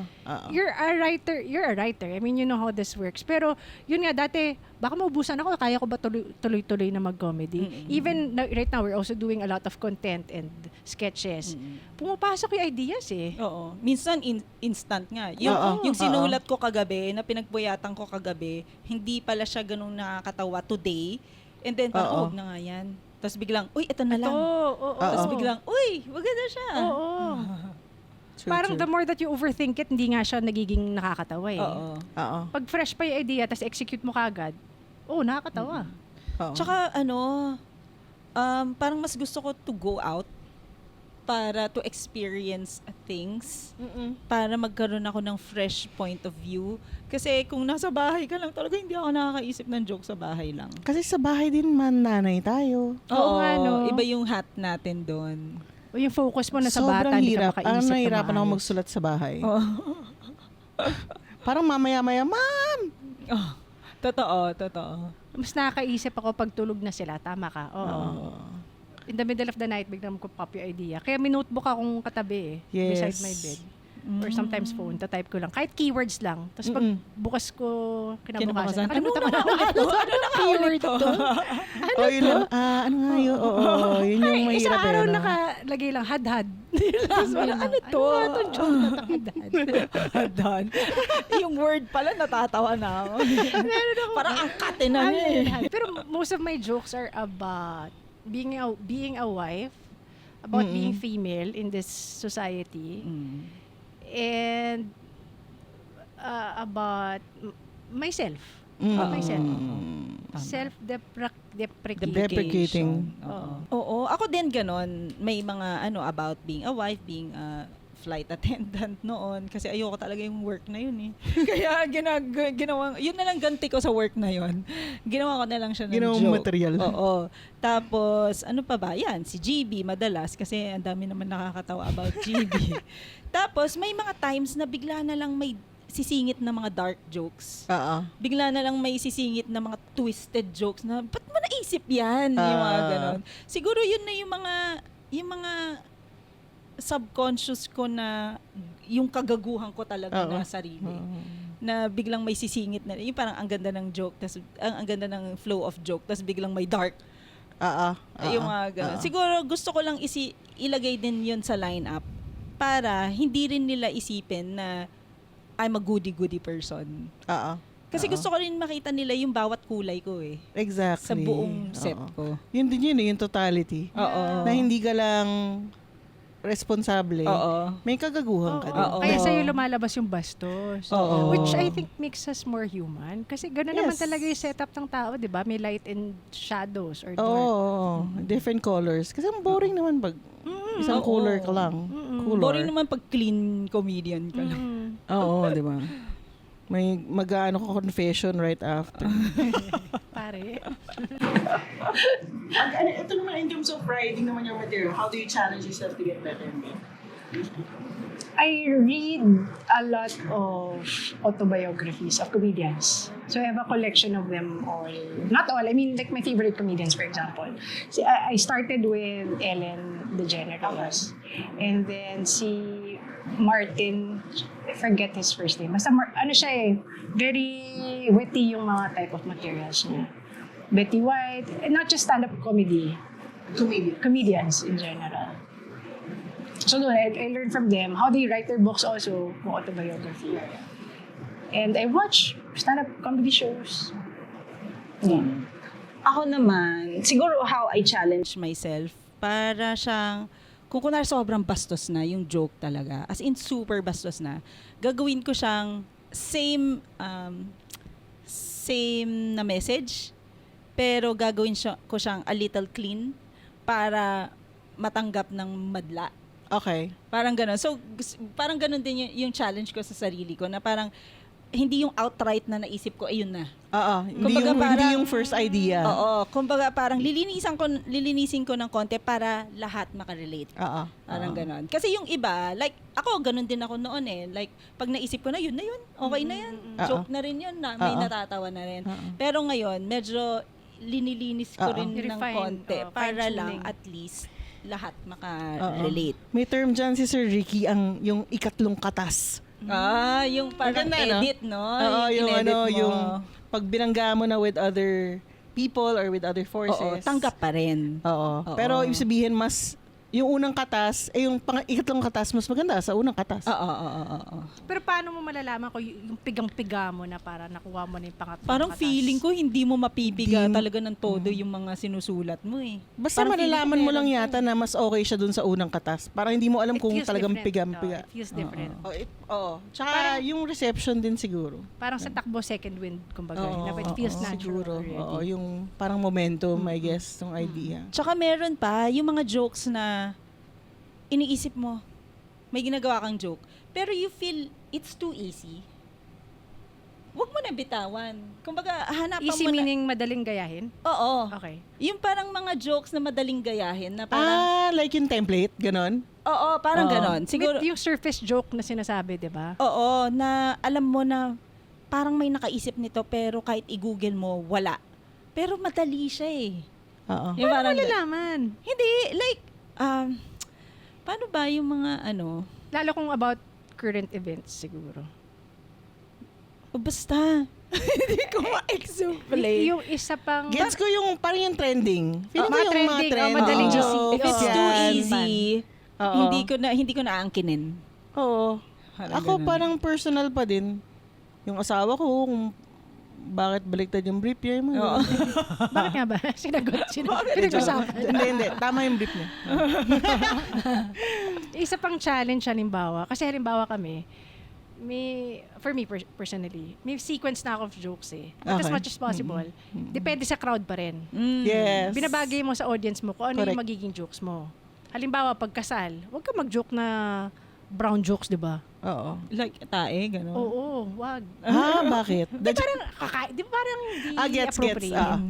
A: You're a writer. I mean, you know how this works. Pero, yun nga, dati, baka maubusan ako, kaya ko ba tuloy-tuloy na mag-comedy? Even right now, we're also doing a lot of content and sketches. Pumapasok yung ideas eh.
B: Oo. Minsan instant nga. Yung
C: Oo.
B: sinulat ko kagabi, na pinagpuyatan ko kagabi, hindi pala siya ganun nakakatawa today. And then,
C: Oo.
B: huwag na nga yan. Tapos biglang, uy, ito na lang.
A: Oo.
B: Tapos biglang, uy, maganda siya.
A: Oo.
C: True,
A: Parang
C: true.
A: the more that you overthink it, hindi nga siya nagiging nakakatawa eh.
B: Oo.
C: Oo.
A: Pag fresh pa yung idea, tapos execute mo kagad, nakakatawa.
C: Oo.
B: Tsaka parang mas gusto ko to go out para to experience things, para magkaroon ako ng fresh point of view. Kasi kung nasa bahay ka lang, talaga hindi ako nakakaisip ng joke sa bahay lang.
C: Kasi sa bahay din man nanay tayo.
A: Oo nga, no?
B: Iba yung hat natin doon.
A: O yung focus mo na sa
C: Sobrang
A: bata, hindi
C: hirap.
A: ka
C: Parang
A: makaisip na
C: nahihirapan ako
A: maayos.
C: magsulat sa bahay.
B: Oh.
C: Parang mamaya-maya, Ma'am!
B: Totoo.
A: Mas nakakaisip ako pag tulog na sila. Tama ka. Oo. In the middle of the night, biglang ko pop yung idea. Kaya may notebook akong katabi
C: Yes.
A: beside my bed. or sometimes phone, tatype ko lang. Kahit keywords lang. Tapos pag bukas ko, kinabukasan.
B: Ano
A: nakalimutan ko
B: na
A: na.
B: nga ulit to? Ano na nga ulit to?
C: Oh, yun lang. Ano nga yun? Oo, yun yung mahirap
A: Isang araw
C: no?
A: nakalagay lang, had-had.
B: Tapos wala, ano to?
A: Ano nga itong joke na itong had-had?
B: Hadan. Yung word pala, natatawa na ako. Parang ang kate na
A: Ano
B: niya eh.
A: yun? Pero most of my jokes are about being a wife, about being female in this society, and about myself. About myself. Self-deprecating.
C: Deprecating.
B: Oo. Ako din ganon. May mga about being a wife, being a flight attendant noon kasi ayoko talaga yung work na yun eh. Kaya ginawa, yun na lang ganti ko sa work na yun. Ginawa ko na lang siya ng
C: Ginawang
B: joke.
C: material.
B: Oo. Tapos, ano pa ba? Yan, si GB madalas kasi ang dami naman nakakatawa about GB. Tapos, may mga times na bigla na lang may sisingit na mga dark jokes.
C: Oo.
B: Bigla na lang may sisingit na mga twisted jokes na, ba't mo naisip yan? Yung mga ganon. Siguro yun na yung mga subconscious ko na yung kagaguhan ko talaga na sarili. Na biglang may sisingit na, yung parang ang ganda ng joke, tas, ang ganda ng flow of joke, tas biglang may dark. Yung mga ganon. Siguro gusto ko lang ilagay din yun sa lineup para hindi rin nila isipin na I'm a goody-goody person. Kasi gusto ko rin makita nila yung bawat kulay ko eh.
C: Exactly.
B: Sa buong set ko.
C: Yun din yun yung totality.
B: Oo.
C: Na hindi ka lang responsable.
B: Oo.
C: May kagaguhan ka din.
B: Oo.
A: Kaya sa'yo lumalabas yung bastos.
C: Oo.
A: Which I think makes us more human. Kasi gano'n naman
C: Yes.
A: talaga yung setup ng tao, di ba? May light and shadows or dark.
C: Oo. Different colors. Kasi ang boring naman pag isang color ka lang. Color.
B: Boring naman pag clean comedian ka lang.
C: Oo, di ba? May mag-ano ka confession right after.
A: Pare.
C: Ito naman in terms of writing naman yung material, how do you challenge yourself to get better in it?
A: I read a lot of autobiographies of comedians. So I have a collection of them all. Not all, I mean like my favorite comedians, for example. See, I started with Ellen DeGeneres. And then si Martin, I forget his first name. Basta ano siya eh, very witty yung mga type of materials niya. Betty White, and not just stand-up comedy. Comedians in general. So doon, I learned from them how they write their books also, kung autobiography. And I watch stand-up comedy shows. Yeah.
B: Ako naman, siguro how I challenge myself para siyang, kung kunwari sobrang bastos na yung joke talaga, as in super bastos na, gagawin ko siyang same na message, pero gagawin ko siyang a little clean para matanggap ng madla.
C: Okay.
B: Parang gano'n. So, parang gano'n din yung challenge ko sa sarili ko na parang hindi yung outright na naisip ko, ayun na.
C: Hindi yung first idea.
B: Oo. Kumbaga parang lilinisin ko ng konti para lahat makarelate. Parang gano'n. Kasi yung iba, like, ako, gano'n din ako noon eh. Like, pag naisip ko na yun, okay na yan. Joke na rin yun, may natatawa na rin. Pero ngayon, medyo linilinis ko rin ng
A: Refine,
B: konti para
A: fine-tuning.
B: lang at least lahat makarelate.
C: May term dyan si Sir Ricky, yung ikatlong katas.
B: Yung parang
C: Maganda, no?
B: edit, no?
C: Oo, yung
B: in-edit mo.
C: yung pag binangga mo na with other people or with other forces.
B: Oo, tanggap pa rin.
C: Oo. Pero ibig sabihin mas yung unang katas, yung ikatlong katas mas maganda sa unang katas.
B: Oo.
A: Pero paano mo malalaman kung yung pigang-piga mo na para nakuha mo na yung pangatlong
B: Parang
A: katas?
B: feeling ko hindi mo mapipiga talaga ng todo yung mga sinusulat mo eh.
C: Basta
B: Parang feeling
C: malalaman
B: ko
C: mo lang
B: meron
C: yata na mas okay siya dun sa unang katas. Parang hindi mo alam
A: It
C: kung
A: feels
C: talagang
A: different.
C: piga-piga.
A: It feels different.
C: Tsaka yung reception din siguro.
A: Parang sa takbo second wind, kumbaga. Na it feels
C: Siguro.
A: natural already.
C: Oo, yung parang momentum, I guess, yung idea.
B: Tsaka meron pa yung mga jokes na iniisip mo, may ginagawa kang joke, pero you feel it's too easy. Huwag mo na bitawan. Kumbaga, hanapan
A: Easy
B: mo na.
A: meaning madaling gayahin?
B: Oo.
A: Okay.
B: Yung parang mga jokes na madaling gayahin na parang,
C: Like yung template, ganon?
B: oo, parang ganon. Siguro,
A: Yung surface joke na sinasabi, di ba?
B: oo, na alam mo na parang may nakaisip nito pero kahit i-google mo, wala. Pero madali siya eh.
C: Oo.
B: Yung parang,
A: Malalaman.
B: hindi, like, paano ba yung mga ano?
A: Lalo kung about current events siguro.
B: O basta. Hindi ko ma-explain.
A: Yung isa pang...
C: Gets ko yung parang yung trending. Feeling ko
A: mga
C: yung mga
A: trending,
C: trending.
A: madaling
B: Oo.
A: easy.
B: If it's
C: yan.
B: too easy,
C: Oo.
B: hindi ko na aangkinin.
C: Oo.
B: Parang
C: Ako
B: ganun.
C: parang personal pa din. Yung asawa ko, kung bakit baliktad yung brief niya. Yung mga
B: Oo.
C: ganun.
A: Bakit nga ba? Pinag-usapan.
C: Hindi. Tama yung brief niya.
A: Isa pang challenge halimbawa, kasi halimbawa kami, for me personally, may sequence na ako of jokes eh. Not as
C: Okay.
A: much as possible. Depende sa crowd pa rin.
C: Yes.
A: Binabagay mo sa audience mo kung ano
C: Correct.
A: yung magiging jokes mo. Halimbawa, pagkasal, huwag ka mag-joke na brown jokes, di ba?
C: Oo.
B: Like, tae, gano'n.
A: Oo, wag.
C: Bakit?
A: Di parang di
C: Gets.
A: appropriate.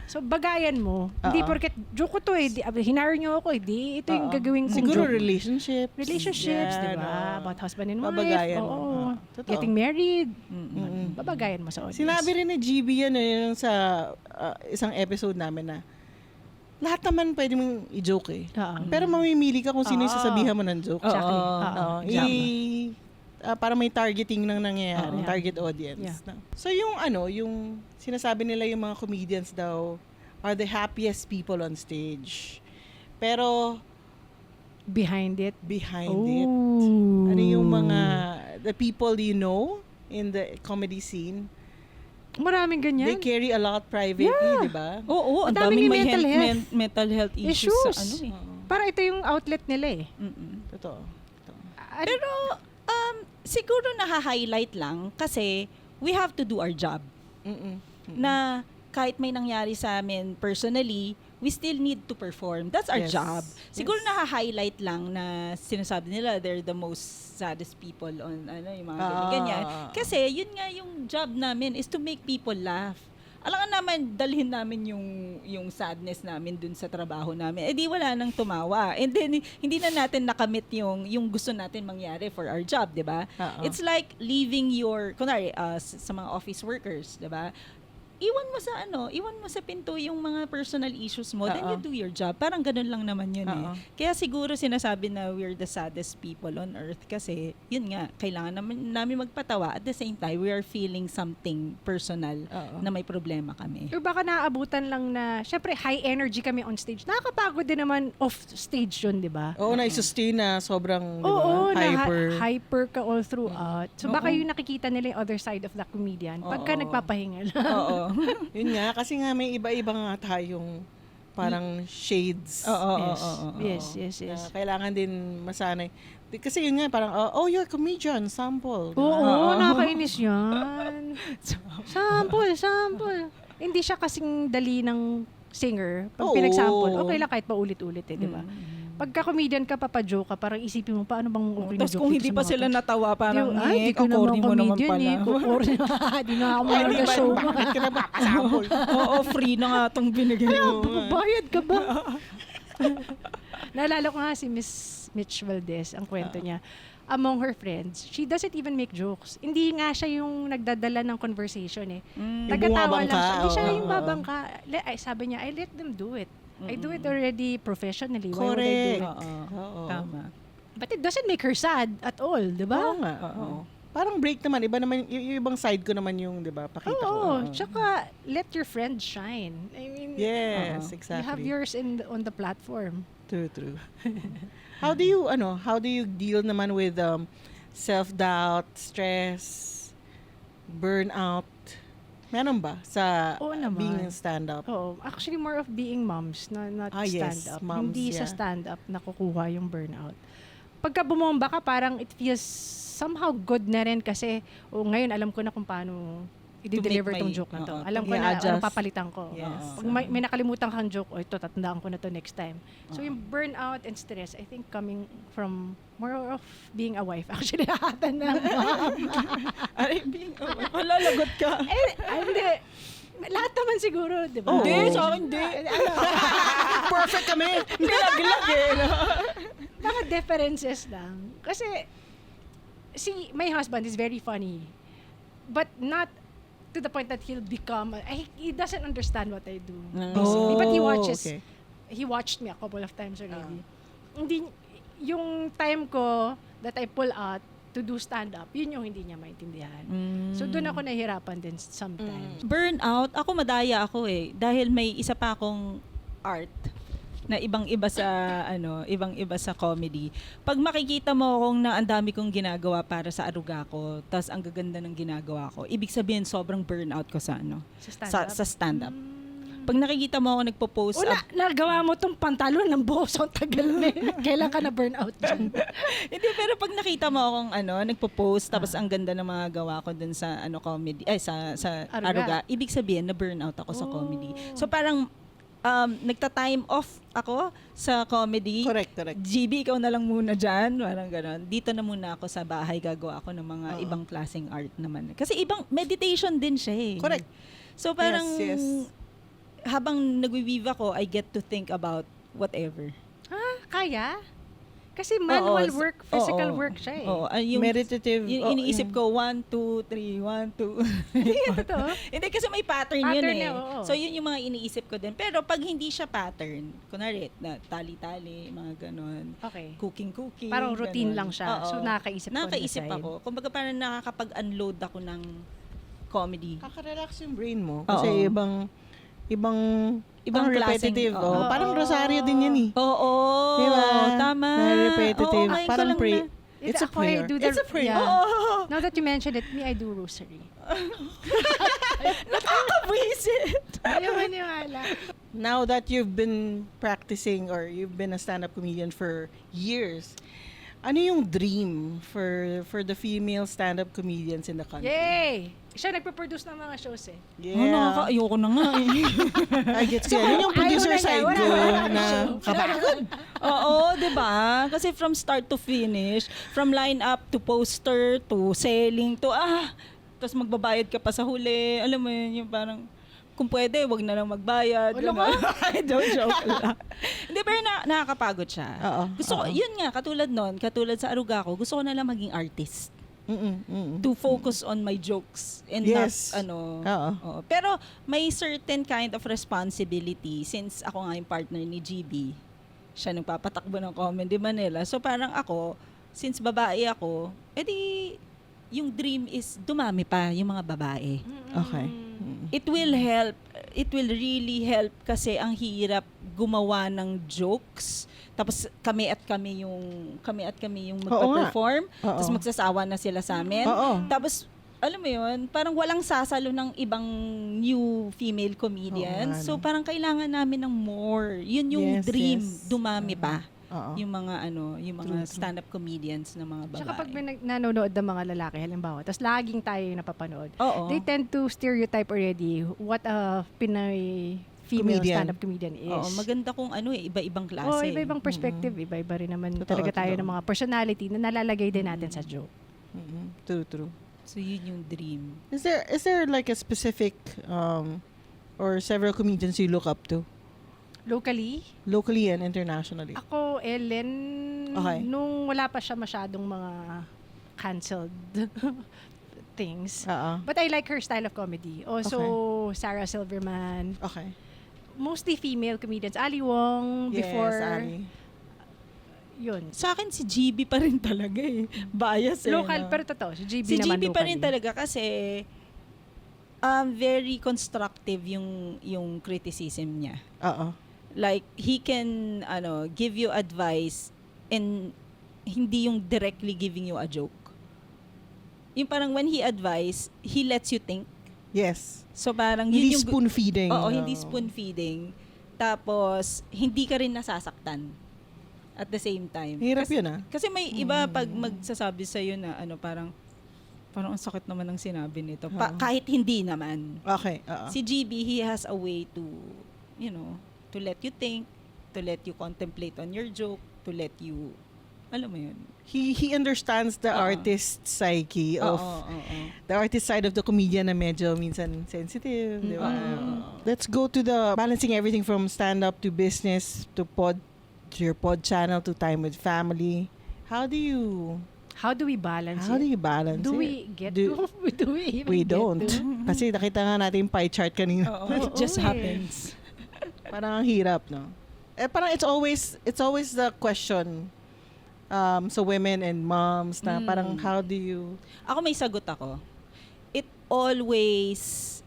A: So, bagayan mo. Hindi porket, joke ko to eh. Hinire nyo ako eh. Ito yung gagawin kong
C: Siguro
A: joke.
C: Relationships,
A: Relationships, di
C: yan,
A: ba? About husband and wife.
C: Babagayan mo.
A: Oo.
C: Totoo.
A: Getting married.
C: Mm-mm.
A: Babagayan mo sa audience.
C: Sinabi rin ni GB yan yung sa isang episode namin na lahat naman pwede mong i-joke eh.
A: Oo.
C: Pero mamimili ka kung sino yung
A: Oo.
C: sasabihan mo ng joke.
A: Exactly.
B: Oo.
C: Oo. Para may targeting nang nangyayari,
A: Oo.
C: target audience.
A: Yeah.
C: No? So yung sinasabi nila yung mga comedians daw are the happiest people on stage. Pero
A: Behind it.
C: behind it,
A: Oh.
C: ano yung mga the people you know in the comedy scene,
A: Maraming ganyan.
C: they carry a lot privately, di ba?
B: Oo, ang
A: Madaming
B: daming may
A: mental health.
B: mental health issues,
A: Issues.
B: sa ano eh.
C: Oo.
A: Para ito yung outlet nila eh.
C: Totoo.
B: Pero, siguro naha-highlight lang kasi we have to do our job.
C: Mm-mm.
B: Na kahit may nangyari sa amin personally, we still need to perform. That's our
C: Yes.
B: job. Siguro
C: Yes.
B: naha-highlight lang na sinasabi nila they're the most saddest people on yung mga
C: Ah.
B: ganyan. Kasi yun nga yung job namin is to make people laugh. Alam nga naman, dalhin namin yung sadness namin dun sa trabaho namin. Eh di wala nang tumawa. And then, hindi na natin nakamit yung gusto natin mangyari for our job, di ba?
C: Oo.
B: It's like leaving kunwari, sa mga office workers, di ba? Iwan mo sa pinto yung mga personal issues mo, then
C: Oo.
B: you do your job. Parang ganun lang naman yun
C: Oo.
B: Kaya siguro sinasabi na we're the saddest people on earth kasi yun nga, kailangan namin magpatawa. At the same time, we are feeling something personal
C: Oo.
B: na may problema kami.
A: Or baka naaabutan lang na, syempre high energy kami on stage. Nakakapagod din naman off stage yun, di ba?
C: Oo, na-sustain na sobrang di ba,
A: Oo,
C: hyper.
A: hyper ka all throughout. So baka
B: Oo.
A: yung nakikita nila yung other side of the comedian pagka
C: Oo.
A: nagpapahinga lang.
B: Oo.
C: Yun nga, kasi nga may iba-iba nga tayong parang shades.
B: Oo.
A: Yes.
C: Na kailangan din masanay. Kasi yun nga, parang, you're a comedian, sample. Di ba?
A: Oo, nakakainis yan. Sample. Hindi siya kasing dali ng singer. Pag
C: Oo.
A: pinag-sample, okay lang kahit paulit-ulit di ba? Pagka comedian ka, papajoke ka, parang isipin mo, paano bang okay na
B: Tapos
A: joke
B: kung
A: dito
B: hindi
A: sa
B: pa
A: mga
B: sila
A: to?
B: natawa, parang,
A: Ay, di ko naman
B: corny mo naman
A: comedian
B: pala.
A: Di na ako
C: Ay,
A: mga
C: di ba,
A: show.
C: bakit ka na papasample?
B: Oo, free na nga itong binigay mo.
A: Bayad ka ba? Naalala ko nga si Miss Mitch Valdez, ang kwento niya. Among her friends, she doesn't even make jokes. Hindi nga siya yung nagdadala ng conversation eh. Nagkatawa
C: bumabangka,
A: lang siya. Hindi siya
C: oo.
A: yung babangka. Sabi niya, I let them do it. I do it already professionally. Why would I do
C: Correct.
A: it?
C: Oo.
B: Tama.
A: But it doesn't make her sad at all, di ba?
C: Oo nga. Oo. Parang break naman. Iba naman, yung ibang side ko naman yung, di ba, pakita ko.
A: Oo. Tsaka, let your friends shine. I mean,
C: Yes,
B: Oo.
C: exactly.
A: you have yours on the platform.
C: True. How do you deal naman with self-doubt, stress, burnout? Meron ba sa
A: Oo naman.
C: being in stand-up?
A: Oo. Actually, more of being moms, not
C: Yes,
A: stand-up.
C: moms,
A: Hindi sa
C: yeah.
A: stand-up nakukuha yung burnout. Pagka bumomba ka, parang it feels somehow good na rin kasi ngayon alam ko na kung paano i-deliver
B: To make
A: tong
B: my-
A: joke na to.
B: oo,
A: Alam
C: to
A: ko na
C: i-adjust.
A: anong papalitan ko.
C: Yes.
A: Pag may nakalimutan kang joke, ito, tatandaan ko na to next time. So yung burnout and stress, I think coming from more of being a wife. Actually, hahatan na mom.
B: Ay, malalagot ka.
A: Hindi. Lahat naman siguro, di ba?
C: Oo.
B: Hindi, sa akin hindi.
C: Perfect kami!
B: Hindi laglag eh. No?
A: Mga differences lang. Kasi, my husband is very funny. But not to the point that he'll become, he doesn't understand what I do.
B: Oh,
A: But he watches,
C: okay.
A: he watched me a couple of times already. Hindi, yung time ko that I pull out, to do stand-up, yun yung hindi niya maintindihan. So doon ako nahihirapan din sometimes.
B: Burnout, ako madaya ako eh. Dahil may isa pa akong art na ibang-iba sa comedy. Pag makikita mo akong na ang dami kong ginagawa para sa aruga ko, tas ang gaganda ng ginagawa ko, ibig sabihin sobrang burnout ko sa sa stand-up. Pag nakikita mo ako nagpo-post
A: Una, nagawa mo tong pantalon ng buhos ang tagal na. Kailan ka na burnout dyan?
B: Hindi, pero pag nakita mo akong nagpo-post tapos ang ganda ng mga gawa ko dun sa comedy, sa
A: Aruga.
B: aruga, ibig sabihin na burnout ako sa comedy. So parang nagta-time off ako sa comedy.
C: Correct.
B: GB, ikaw na lang muna dyan. Parang gano'n. Dito na muna ako sa bahay, gagawa ako ng mga ibang klaseng art naman. Kasi ibang meditation din siya eh.
C: Correct.
B: So parang
C: Yes.
B: habang nagwi-weave ako, I get to think about whatever.
A: Kaya? Kasi manual
B: Oo,
A: work, physical
B: oo,
A: work siya eh.
B: Oo, yung
C: Meditative.
B: iniisip ko 1 2 3 1 2.
A: Hindi, totoo.
B: Hindi kasi may pattern yun
A: Pattern
B: eh.
A: niya, oo.
B: So yun yung mga iniisip ko din. Pero pag hindi siya pattern, kunwari na tali-tali, mga ganon.
A: Okay.
B: Cooking.
A: Parang routine
B: ganon.
A: lang siya.
B: Oo.
A: So nakakaisip ko on the
B: Nakakaisip
A: side.
B: ako. Kumbaga parang nakakapag-unload ako ng comedy.
C: Kaka-relax yung brain mo. Kasi
B: Oo.
C: ibang
B: Ibang
C: parang
B: klaseng-
C: repetitive.
B: oo.
C: Parang rosaryo din yan eh.
B: Oo.
C: Diba?
B: Tama.
C: Na repetitive.
B: Oo, ngayon ko
C: Parang
B: lang
C: pray.
B: na-
C: It's a
A: Ako, I
C: prayer.
A: do the-
C: It's a prayer.
A: yeah.
B: Oo.
A: Now that you mentioned it, me, I do rosary.
B: Nakakabwisit.
A: Ayaw maniwala.
C: Now that you've been practicing or you've been a stand-up comedian for years, ano yung dream for the female stand-up comedians in the country?
A: Yay! Siya nagpo-produce ng mga shows eh.
C: Yeah.
B: Ayoko na nga eh.
C: I get you. Yun yung producer
A: Ayaw na niya,
C: side
A: wala
C: ko
A: na
C: na
A: show.
C: kapagod.
B: Oo, 'di ba? Kasi from start to finish, from line-up to poster to selling to tapos magbabayad ka pa sa huli. Alam mo yun, yung parang kung pwede, wag na lang magbayad.
A: Wala
B: Ganun. Don't joke lang. Hindi, pero nakakapagod siya.
C: Oo,
B: Gusto ko,
C: oo.
B: yun nga, katulad sa aruga ko, gusto ko na lang maging artist.
C: Mm-mm.
B: To focus on my jokes and
C: Yes.
B: not
C: Oo.
B: Oo. Pero may certain kind of responsibility since ako nga yung partner ni GB. Siya nagpapatakbo ng Comedy Manila. So parang ako, since babae ako, edi yung dream is dumami pa yung mga babae.
C: Okay.
B: It will help. It will really help kasi ang hirap gumawa ng jokes. Tapos kami at kami yung magpa-perform.
C: Oo.
B: Tapos magsasawa na sila sa amin.
C: Oo.
B: Tapos alam mo yun, parang walang sasalo ng ibang new female comedians.
C: Oo,
B: So parang kailangan namin ng more. Yun yung
C: Yes,
B: dream,
C: yes.
B: dumami pa.
C: Oo.
B: Yung mga
C: True.
B: stand-up comedians na mga babae.
A: Tsaka pag may nanonood ng mga lalaki, halimbawa, tapos laging tayo yung napapanood,
B: Oo.
A: they tend to stereotype already what a Pinoy female
C: Comedian.
A: stand-up comedian is.
B: Oo, maganda kung iba-ibang klase.
A: Oh, iba-ibang perspective, iba-iba rin naman
C: Totoo,
A: talaga tayo
C: totoo.
A: ng mga personality na nalalagay din natin sa joke.
C: True.
B: So yun yung dream.
C: Is there like a specific or several comedians you look up to,
A: Locally,
C: locally and internationally?
A: ako, Ellen,
C: Okay.
A: nung wala pa siya masyadong mga canceled things.
C: Oo.
A: But I like her style of comedy. Also, Sarah Silverman.
C: Okay.
A: Mostly female comedians. Ali Wong, before,
C: Yes, Ari.
A: yun.
B: Sa akin si GB pa rin talaga eh. Bias eh.
A: Local,
B: no?
A: pero totoo. Si GB
B: Si
A: naman
B: GB pa rin
A: locally.
B: talaga kasi very constructive yung criticism niya.
C: Oo.
B: Like he can give you advice and hindi yung directly giving you a joke. Yung parang when he advise, he lets you think.
C: Yes.
B: So parang
C: Hindi
B: yun yung
C: spoon feeding.
B: Oo, hindi spoon feeding. Tapos hindi ka rin nasasaktan at the same time.
C: Hirap
B: Kasi-
C: yun
B: Kasi may iba pag magsasabi sa na parang ang sakit naman ng sinabi nito. Kahit hindi naman.
C: Okay. Oo.
B: Si GB, he has a way to to let you think, to let you contemplate on your joke, to let you, alam mo yun.
C: He understands the
B: Oo.
C: artist psyche of
B: Oo.
C: the artist side of the comedian na medyo minsan sensitive, di ba? Let's go to the balancing everything from stand-up to business to your pod channel to time with family. How do you balance
A: Do
C: it?
A: we get
C: Do-
A: to? Do we even
C: We
A: get
C: don't.
A: to?
C: Kasi nakita nga natin yung pie chart kanina.
B: It just
A: Oo eh.
B: happens.
C: Parang ang hirap, no? Parang it's always the question, sa women and moms na parang how do you...
B: Ako may sagot ako. It always,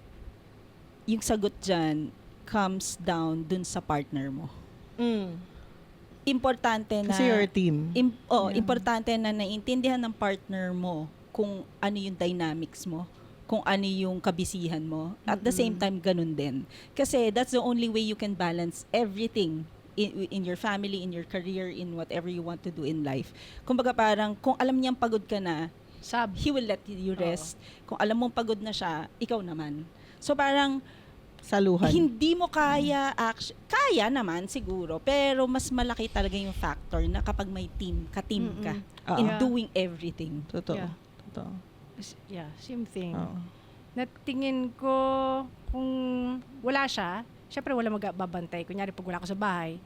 B: yung sagot dyan, comes down dun sa partner mo. Importante na...
C: Kasi you're a team.
B: Importante na naiintindihan ng partner mo kung ano yung dynamics mo, kung ano yung kabisihan mo. At the same time, ganun din. Kasi that's the only way you can balance everything in your family, in your career, in whatever you want to do in life. Kumbaga parang, kung alam niyang pagod ka na, he will let you rest. Kung alam mong pagod na siya, ikaw naman. So parang,
C: Saluhan.
B: hindi mo kaya, kaya naman siguro, pero mas malaki talaga yung factor na kapag may team, ka-team ka, in
A: Yeah.
B: doing everything.
C: Totoo.
A: Yeah.
C: Totoo.
A: Yeah, same thing.
C: Oo.
A: Natingin ko kung wala siya, syempre wala magbabantay. Kunyari pag wala ko sa bahay,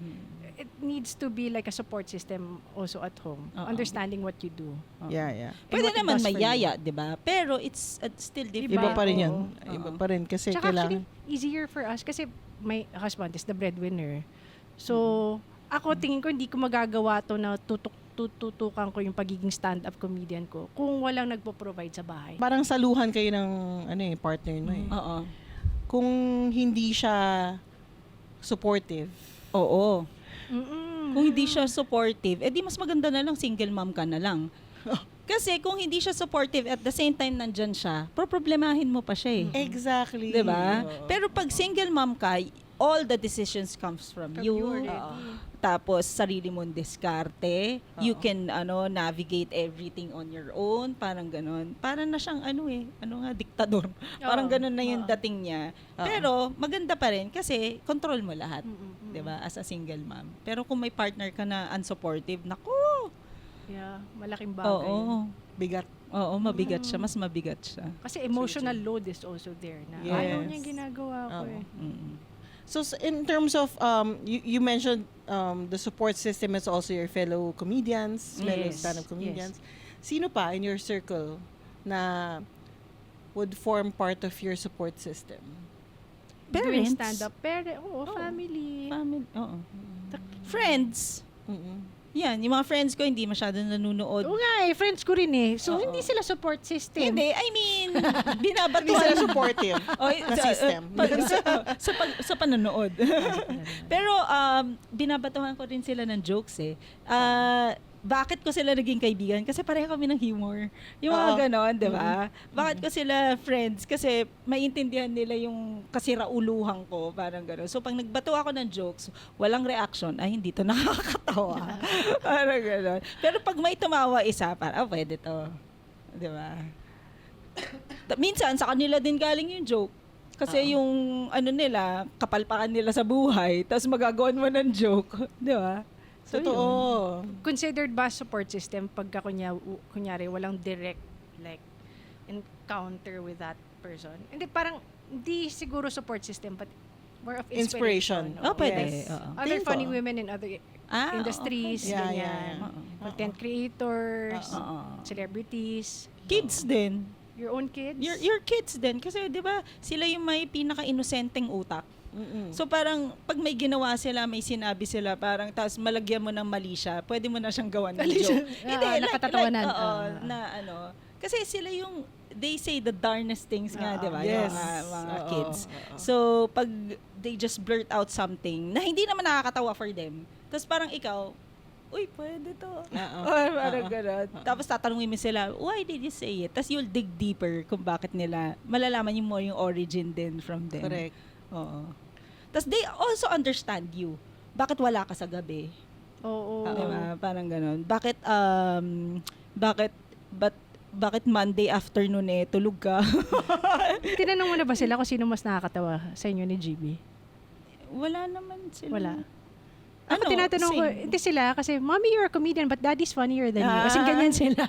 A: it needs to be like a support system also at home.
B: Oo.
A: Understanding what you do.
C: Yeah.
A: And
B: Pwede
A: what it
B: naman
A: does for
B: mayaya, di ba? Pero it's still different.
C: Iba pa rin yan.
B: Oo.
C: Iba pa rin kasi
A: Tsaka
C: kailangan...
A: actually, easier for us kasi my husband is the breadwinner. So, ako tingin ko hindi ko magagawa to na tututukan ko yung pagiging stand-up comedian ko kung walang nagpo-provide sa bahay.
C: Parang saluhan kayo ng partner mo eh.
B: Oo.
C: Kung hindi siya supportive.
B: Oo.
A: Mm-mm.
B: Kung hindi siya supportive, edi mas maganda na lang single mom ka na lang. Kasi kung hindi siya supportive at the same time nandyan siya, problemahin mo pa siya eh.
C: Exactly.
B: 'Di ba?
C: Oo.
B: Pero pag single mom ka, all the decisions comes from you.
A: already.
B: Tapos sarili mong diskarte, you can navigate everything on your own, parang ganon. Parang na siyang diktador. Parang ganon na yung dating niya. Pero maganda pa rin kasi control mo lahat, 'di ba? As a single mom. Pero kung may partner ka na unsupportive, naku.
A: Yeah, malaking bagay.
B: Oo.
C: Bigat.
B: Oo, mabigat siya, mas mabigat siya.
A: Kasi emotional load is also there na.
C: Yes.
A: Ayaw niya ginagawa ko
C: Oo.
A: eh.
B: Mm.
C: So in terms of you mentioned the support system is also your fellow comedians, fellow
A: Yes,
C: stand-up comedians. Sino pa in your circle na would form part of your support system?
A: Doing
B: Parents.
A: stand-up. Family.
B: Family, oo. Friends.
C: Mm-mm.
B: Yan, yung mga friends ko hindi masyadong nanonood.
A: Oo nga eh, friends ko rin eh. So,
B: Oo.
A: hindi sila support system.
B: Hindi, I mean,
C: Hindi
B: binabatuhan.
C: sila supportive
B: Oh,
C: na system.
B: sa panonood. Pero binabatuhan ko rin sila ng jokes eh. Bakit ko sila naging kaibigan? Kasi pareho kami ng humor. Yung
C: Oo.
B: mga ganon, di ba? Bakit ko sila friends? Kasi maintindihan nila yung kasirauluhan ko, parang ganon. So pag nagbato ako ng jokes, walang reaction, ay hindi to nakakatawa. Parang ganon. Pero pag may tumawa isa, parang, pwede to. Di ba? Minsan, sa kanila din galing yung joke. Kasi yung nila, kapalpakan nila sa buhay, tapos magagawan mo ng joke. Di ba? So,
C: Totoo.
A: Considered ba support system pagka kunyari walang direct like encounter with that person? Hindi, parang hindi siguro support system but more of inspiration.
C: Inspiration.
B: Oh, pwede.
C: Yes.
B: Oo.
A: Other
C: Tingin
A: funny
C: ko.
A: women in other
B: Ah,
A: industries,
C: okay. Yeah,
A: ganyan.
C: yeah.
A: Content creators,
B: Oo.
A: celebrities,
B: Kids din.
A: your own kids.
B: Your kids din. Kasi, di ba, sila yung may pinaka-inosenteng utak.
C: Mm-mm.
B: So, parang, pag may ginawa sila, may sinabi sila, parang, tapos malagyan mo ng mali siya, pwede mo na siyang gawan ng joke.
A: nakatatawanan.
B: Kasi sila yung, they say the darnest things nga, di ba?
C: Yes.
B: Yung mga
C: Oo,
B: kids.
C: oo.
B: So, pag they just blurt out something na hindi naman nakakatawa for them, tapos parang ikaw, uy, pwede to. Or parang gano'n. Tapos tatanungin mo sila, why did you say it? Tapos you'll dig deeper kung bakit nila, malalaman yung more yung origin din from them.
C: Correct.
B: Oo. Tapos they also understand you. Bakit wala ka sa gabi?
A: Oo.
B: Diba? Parang gano'n. Bakit Monday afternoon tulog ka?
A: Tinanong mo na ba sila kung sino mas nakakatawa sa inyo ni GB?
B: Wala naman sila.
A: Wala. Ako tinatanong ko,
B: same.
A: hindi sila kasi, Mommy, you're a comedian, but Daddy's funnier than you. Kasi ganyan sila.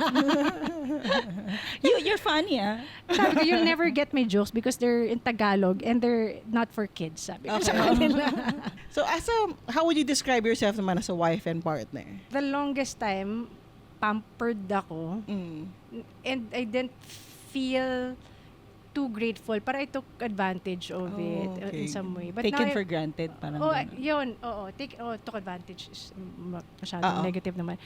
B: You're funny, ah.
A: Sabi ko, you'll never get my jokes because they're in Tagalog and they're not for kids. Sabi ko sa kanila.
C: So how would you describe yourself naman as a wife and partner?
A: The longest time, pampered ako
C: Mm.
A: and I didn't feel too grateful. Para I took advantage of it
C: okay.
A: in some way. But
B: Taken
A: now,
B: for granted. Parang
A: oh,
B: ganun.
A: yun. Oo. Took advantage is masyadong
C: Oo.
A: negative naman.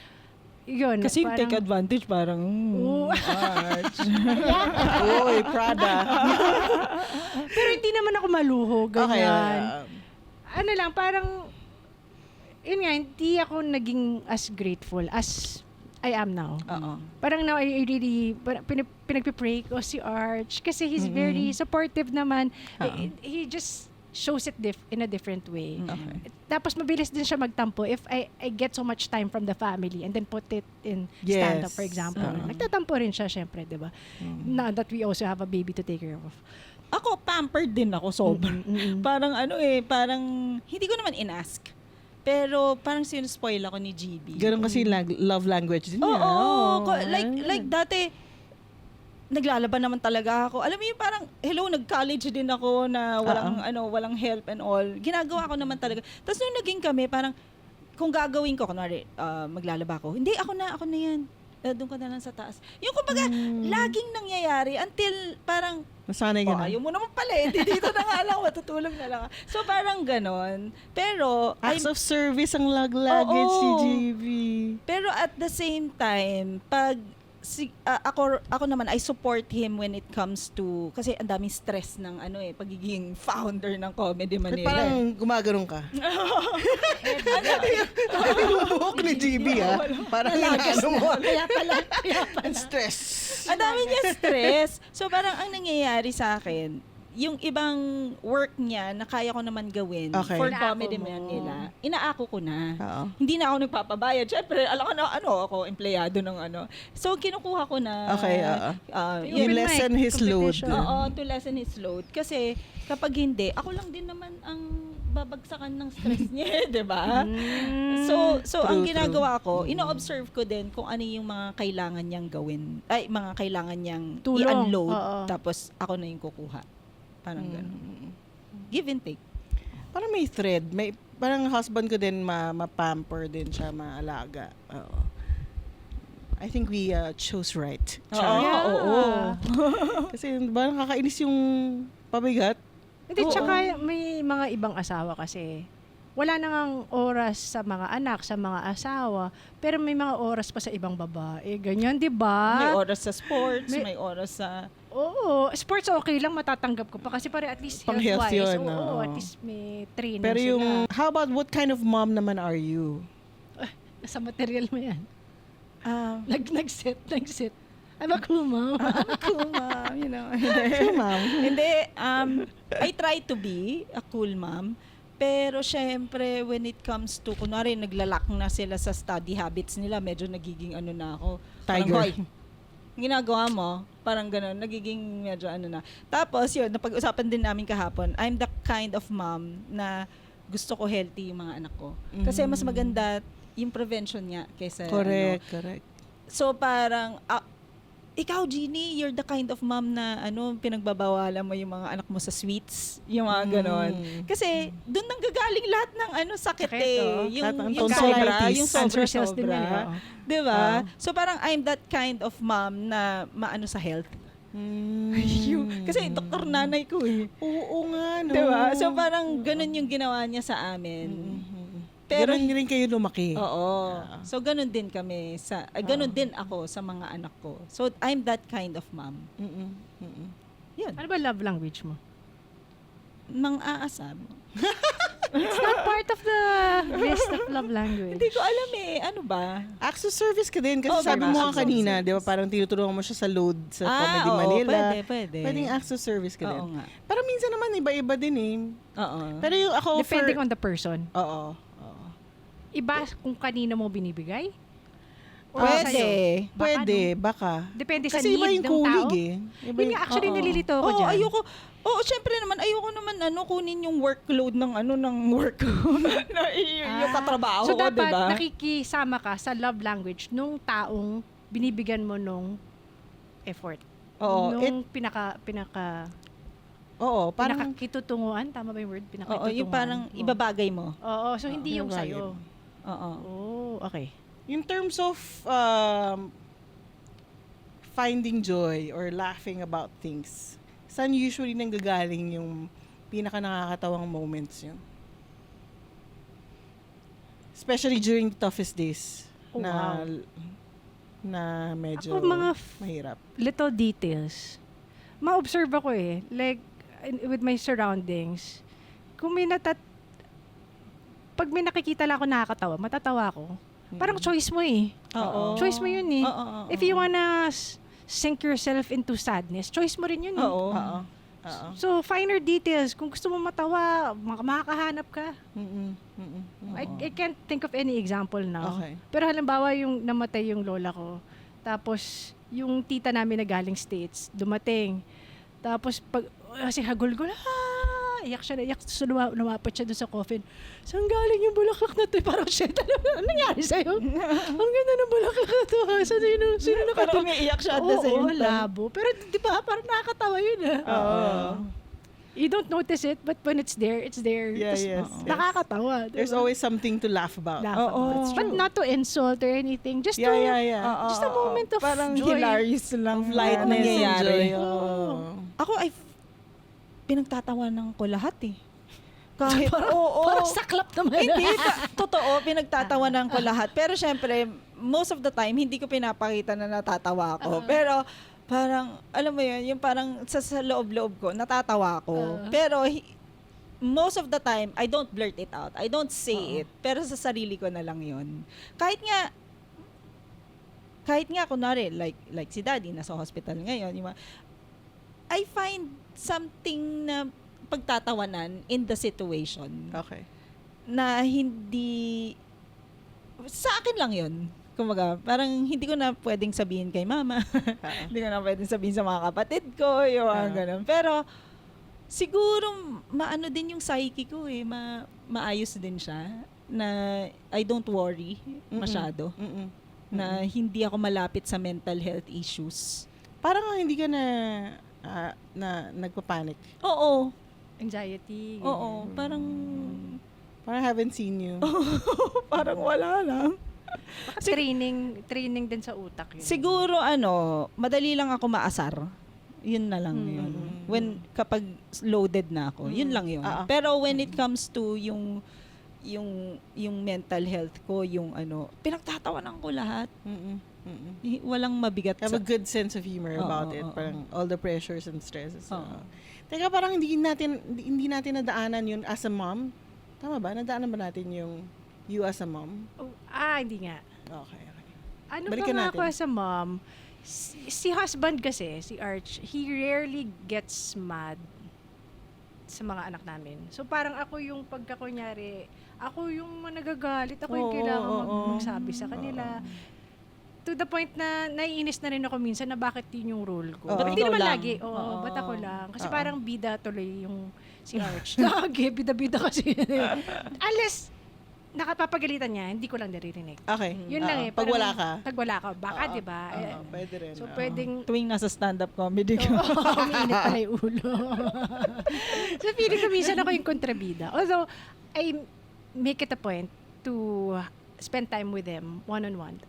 A: yun.
B: Kasi yung take
A: parang-
B: advantage parang,
A: Oo.
B: Arch.
C: Uy, Prada.
A: Pero hindi naman ako maluho,
C: Okay.
A: ganyan. Ano lang, parang, yun nga, hindi ako naging as grateful as I am now.
B: Oo.
A: Parang now, I really, pinagpipray ko si Arch kasi he's very supportive naman. He just shows it in a different way.
B: Okay.
A: Tapos mabilis din siya magtampo if I get so much time from the family and then put it in stand-up, for example. Nagtatampo rin siya, syempre, di ba? Now that we also have a baby to take care of.
B: Ako, pampered din ako sobrang. Parang parang hindi ko naman in-ask. Pero parang sinuspoil ako ni GB.
C: Ganun kasi love language din niya.
B: Oo. Like dati, naglalaban naman talaga ako. Alam mo yung parang, hello, nag-college din ako na walang help and all. Ginagawa ko naman talaga. Tapos nung naging kami, parang, kung gagawin ko, kunwari, maglalaba ako, hindi, ako na yan. Doon ka na lang sa taas. Yung kumbaga, laging nangyayari until parang,
C: Nasanay ka na.
B: ayaw mo naman pala eh. Dito na nga lang, matutulog na lang. So parang ganon. Pero,
C: Acts of service ang luggage si
B: Oo.
C: JB.
B: Pero at the same time, pag ako naman, I support him when it comes to, kasi ang daming stress ng pagiging founder ng Comedy
C: Ba't
B: Manila.
C: parang gumaganon ka? Yung buhok ni JB Parang ano mo.
A: Kaya pala.
C: Stress.
B: Ang dami niya stress. So parang ang nangyayari sa akin, yung ibang work niya na kaya ko naman gawin
C: Okay.
B: for
A: Inaako
B: Comedy
A: mo.
B: Manila, inaako ko na.
C: Oo.
B: Hindi na ako nagpapabayad. Siyempre, alam ko na ako, empleyado ng So, kinukuha ko na.
C: Okay,
A: Open
C: You
A: mic
C: lessen his load.
A: competition.
B: Oo, to lessen his load. Kasi, kapag hindi, ako lang din naman ang babagsakan ng stress niya, di ba? So ang
C: True,
B: ginagawa ko, ino-observe ko din kung ano yung mga kailangan niyang gawin. Ay, mga kailangan niyang
A: Tulong.
B: i-unload.
A: Oo.
B: Tapos, ako na yung kukuha. Parang gano'n. Give and take.
C: Parang may thread. Parang husband ko din ma-pamper din siya, maalaga. Oo. I think we chose right.
B: Oo,
A: Yeah.
B: oo.
C: Kasi ba nakakainis yung pabigat?
A: Hindi,
B: Oo.
A: tsaka may mga ibang asawa kasi wala nang oras sa mga anak, sa mga asawa, pero may mga oras pa sa ibang babae. Ganyan, di ba?
B: May oras sa sports,
A: May-
B: may oras sa...
A: Oo, sports okay lang, matatanggap ko pa kasi para at least
C: Pang health
A: health-wise.
C: yun,
A: Oo,
C: oo.
A: at least may training
C: Pero
A: sila.
C: yung, how about what kind of mom naman are you?
A: Sa material mo yan.
B: Ah,
A: Nag-set. I'm a cool mom.
B: cool mom, you know.
C: True, ma'am.
B: Hindi, I try to be a cool mom. Pero syempre, when it comes to, kunwari, naglalak na sila sa study habits nila, medyo nagiging na ako. Parang,
C: Tiger.
B: "Hoy, ginagawa mo, parang gano'n, nagiging medyo na. Tapos yun, napag-usapan din namin kahapon, I'm the kind of mom na gusto ko healthy yung mga anak ko. Kasi mas maganda yung prevention niya kaysa
C: Correct.
B: So parang, ikaw, Jeannie, you're the kind of mom na pinagbabawalan mo yung mga anak mo sa sweets, yung mga ganon. Kasi doon nanggagaling lahat ng sakit
A: Sakit,
B: eh.
A: oh.
C: Lahat ng
B: Yung
C: tonsillitis.
B: yung
A: Cancer cells din yan,
B: sobra.
A: oo.
B: Diba? So parang I'm that kind of mom na maano sa health. Kasi doktor nanay ko eh.
C: Oo nga, no.
B: Diba? So parang ganun yung ginawa niya sa amin. Pero
C: Ganun rin kayo lumaki.
B: oo. So ganun din kami ganun din ako sa mga anak ko. So I'm that kind of mom. Yun.
A: Ano ba love language mo?
B: Mang-aasam.
A: It's not part of the list of love language.
B: Hindi ko alam eh. Ano ba?
C: Acts of service ka din. Kasi
B: Oo,
C: sabi
B: diba?
C: mo nga
B: Acts of
C: kanina,
B: service.
C: di ba, parang tinutulungan mo siya sa load sa Comedy
B: oo,
C: Manila.
B: Pwede.
C: Pwedeng acts of service ka
B: Oo
C: din.
B: nga.
C: Pero minsan naman, iba-iba din eh.
B: Oo.
C: Pero yung ako
A: Depending on the person.
C: Oo.
A: Iba kung kanino mo binibigay? Or
B: Pwede.
A: sa'yo? Baka,
C: Pwede,
A: no?
C: baka.
A: Depende sa
C: Kasi iba
A: need
C: yung
A: ng
C: kulig
A: tao.
C: eh. Iba
A: Yun nga, actually,
C: oo.
A: nalilito ako
B: Oo,
A: dyan.
B: ayoko. Oo, syempre naman, ayoko naman kunin yung workload ng work ko. yung katrabaho
A: So,
B: ko,
A: dapat
B: diba?
A: nakikisama ka sa love language nung taong binibigyan mo nung effort.
B: Oo,
A: Nung pinaka
C: Oo, parang
A: pinakakitutunguan, tama ba yung word?
B: Oo,
A: Pinakakitutunguan.
B: yung parang
A: Oo.
B: ibabagay mo.
A: Oo, so hindi yung
C: ibabagay
A: sa'yo.
C: mo.
B: Oo.
A: Oh, okay.
C: in terms of finding joy or laughing about things, saan usually nanggagaling yung pinaka nakakatawang moments yun? Especially during the toughest days.
A: Oh, wow.
C: na medyo
A: Ako, mga
C: mahirap?
A: little details. Ma-observe ako eh. Like, with my surroundings. Kung may pag may nakikita lang ako nakakatawa, matatawa ako. Parang choice mo eh.
B: Oo.
A: Choice mo yun eh.
B: Oo.
A: If you wanna sink yourself into sadness, choice mo rin yun eh.
B: Oo.
C: Oo. Oo.
A: So, finer details. Kung gusto mo matawa, makakahanap ka. I can't think of any example now.
C: Okay.
A: Pero halimbawa, yung namatay yung lola ko. Tapos, yung tita namin na galing States, dumating. Tapos, kasi hagulgul, iyak siya na iyak. So, lumapit siya doon sa coffin. Saan galing yung bulaklak na to? Parang, shit, ano nangyari sa'yo? Ang ganda ng bulaklak na to. Sino
B: Pero
A: nakatawa?
B: umiiyak siya at the same
A: Oo,
B: time.
A: labo. Pero di ba, parang nakakatawa yun You don't notice it, but when it's there, it's there.
C: Yeah,
A: Tas
C: yes, yes.
A: Nakakatawa. Diba?
C: There's always something to laugh about.
A: Laugh
B: Oo.
A: about. But not to insult or anything. Just to,
C: Yeah.
A: just a moment of
B: Parang
A: joy.
B: hilarious lang
C: Lightness and
B: nangyayari.
C: joy. Oo.
B: Ako ay pinagtatawanan ko lahat eh. Kahit, oo.
A: Parang saklap naman.
B: Hindi, totoo, pinagtatawanan ko lahat. Pero syempre, most of the time, hindi ko pinapakita na natatawa ako. Pero, parang, alam mo yun, yung parang sa loob-loob ko, natatawa ako. Pero, most of the time, I don't blurt it out. I don't say it. Pero sa sarili ko na lang yun. Kahit nga, kunwari, like si Daddy, nasa hospital ngayon, I find something na pagtatawanan in the situation
C: Okay.
B: na hindi sa akin lang yun. Kumbaga, parang hindi ko na pwedeng sabihin kay mama. Hindi ko na pwedeng sabihin sa mga kapatid ko, yung mga ganun. Pero, siguro, maano din yung psyche ko eh. Maayos din siya. Na I don't worry masyado. Na hindi ako malapit sa mental health issues.
C: Parang hindi ka na nagpapanik.
B: Oo.
A: Anxiety.
B: Oo. Parang
C: haven't seen you.
B: parang wala lang.
A: Training din sa utak yun.
B: Siguro madali lang ako maasar. Yun na lang yun. Kapag loaded na ako, yun lang yun. Pero when it comes to yung mental health ko, yung pinagtatawanan ko lahat. Walang mabigat.
C: Have a good sense of humor about it. Parang all the pressures and stresses. Teka, parang hindi natin nadaanan yun as a mom. Tama ba? Nadaanan ba natin yung you as a mom?
A: Hindi nga.
C: Okay.
A: Ano
C: Balikan
A: ba nga
C: natin.
A: ako as a mom? Si husband kasi, si Arch, he rarely gets mad sa mga anak namin. So parang ako yung pagkakunyari, ako yung nagagalit, ako yung kailangan magsabi sa kanila. To the point na naiinis na rin ako minsan na bakit yun yung role ko.
C: Oo.
A: But hindi
B: Ikaw
A: naman
B: lang.
A: lagi. Ba't ako lang? Kasi
C: Oo.
A: parang bida tuloy yung si Arch. Lagi, bida-bida kasi. Unless, nakapapagalitan niya, hindi ko lang naririnig.
C: Okay.
A: Yun lang eh.
C: Pag
A: parang-
C: wala ka.
A: Pag wala ka. Baka, di ba?
C: Pwede rin.
A: So, pwedeng
B: Tuwing nasa stand-up comedy ko.
A: umiinit pala yung ulo. So, feeling ko minsan ako yung kontrabida. Although, I make it a point to spend time with them one-on-one.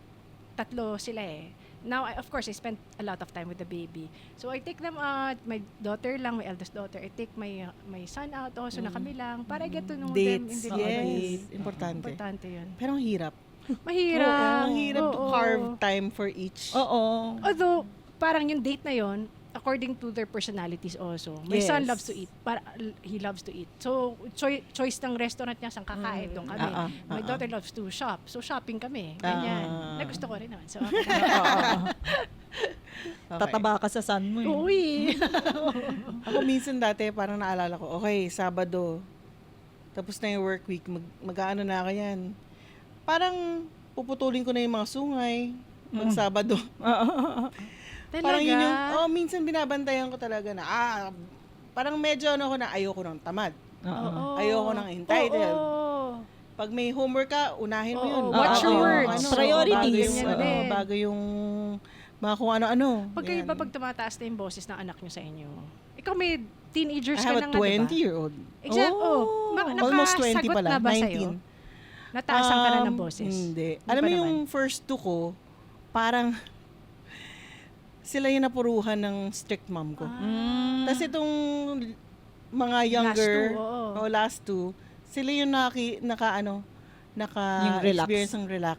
A: Tatlo sila eh. Now, of course, I spend a lot of time with the baby. So, I take them out. My daughter lang, my eldest daughter. I take my son out also na kami lang para I get to know them
C: Dates.
A: individually.
C: Yes. Importante.
A: Importante yun.
C: Pero ang hirap.
A: Mahirap.
C: Ang hirap to
A: Oo.
C: carve time for each.
B: Oo.
A: Although, parang yung date na yon according to their personalities also. My son
C: Yes.
A: loves to eat. He loves to eat. So, choice ng restaurant niya, saan kakain, doon kami. My daughter loves to shop. So, shopping kami. Ganyan. Nagusto ko rin naman. So, okay.
C: Okay.
B: Tataba ka sa son mo.
A: Uy.
C: Ako minsan dati parang naalala ko, okay, Sabado, tapos na yung work week, mag-aano na ako yan. Parang puputulin ko na yung mga sungay, mag-Sabado.
A: Talaga?
C: Parang yun yung, minsan binabantayan ko talaga na, parang medyo ayoko ng tamad.
A: Oo.
C: Ayoko ng entitled.
A: Oo.
C: Pag may homework ka, unahin mo
A: Oo,
C: yun.
A: watch your words.
B: Priorities.
A: Ganyan din.
C: Bago yung mga kung ano-ano.
A: Pag kayo
C: Yan.
A: ba pag tumataas na yung boses ng anak nyo sa inyo? Ikaw may teenagers
C: I
A: ka
C: have
A: na
C: a
A: nga, diba?
C: 20-year-old.
A: Nakasagot
C: Almost 20 pala,
A: na ba sa'yo?
C: 19.
A: Nataasan ka na ng boses?
C: Hindi.
A: Hindi
C: Alam
A: pa
C: mo
A: naman.
C: yung first two ko, parang sila yung napuruhan ng strict mom ko. Tapos itong mga younger,
A: Last two, oo.
C: last two, sila yung
B: Yung relax.
C: naka-experience ng relax.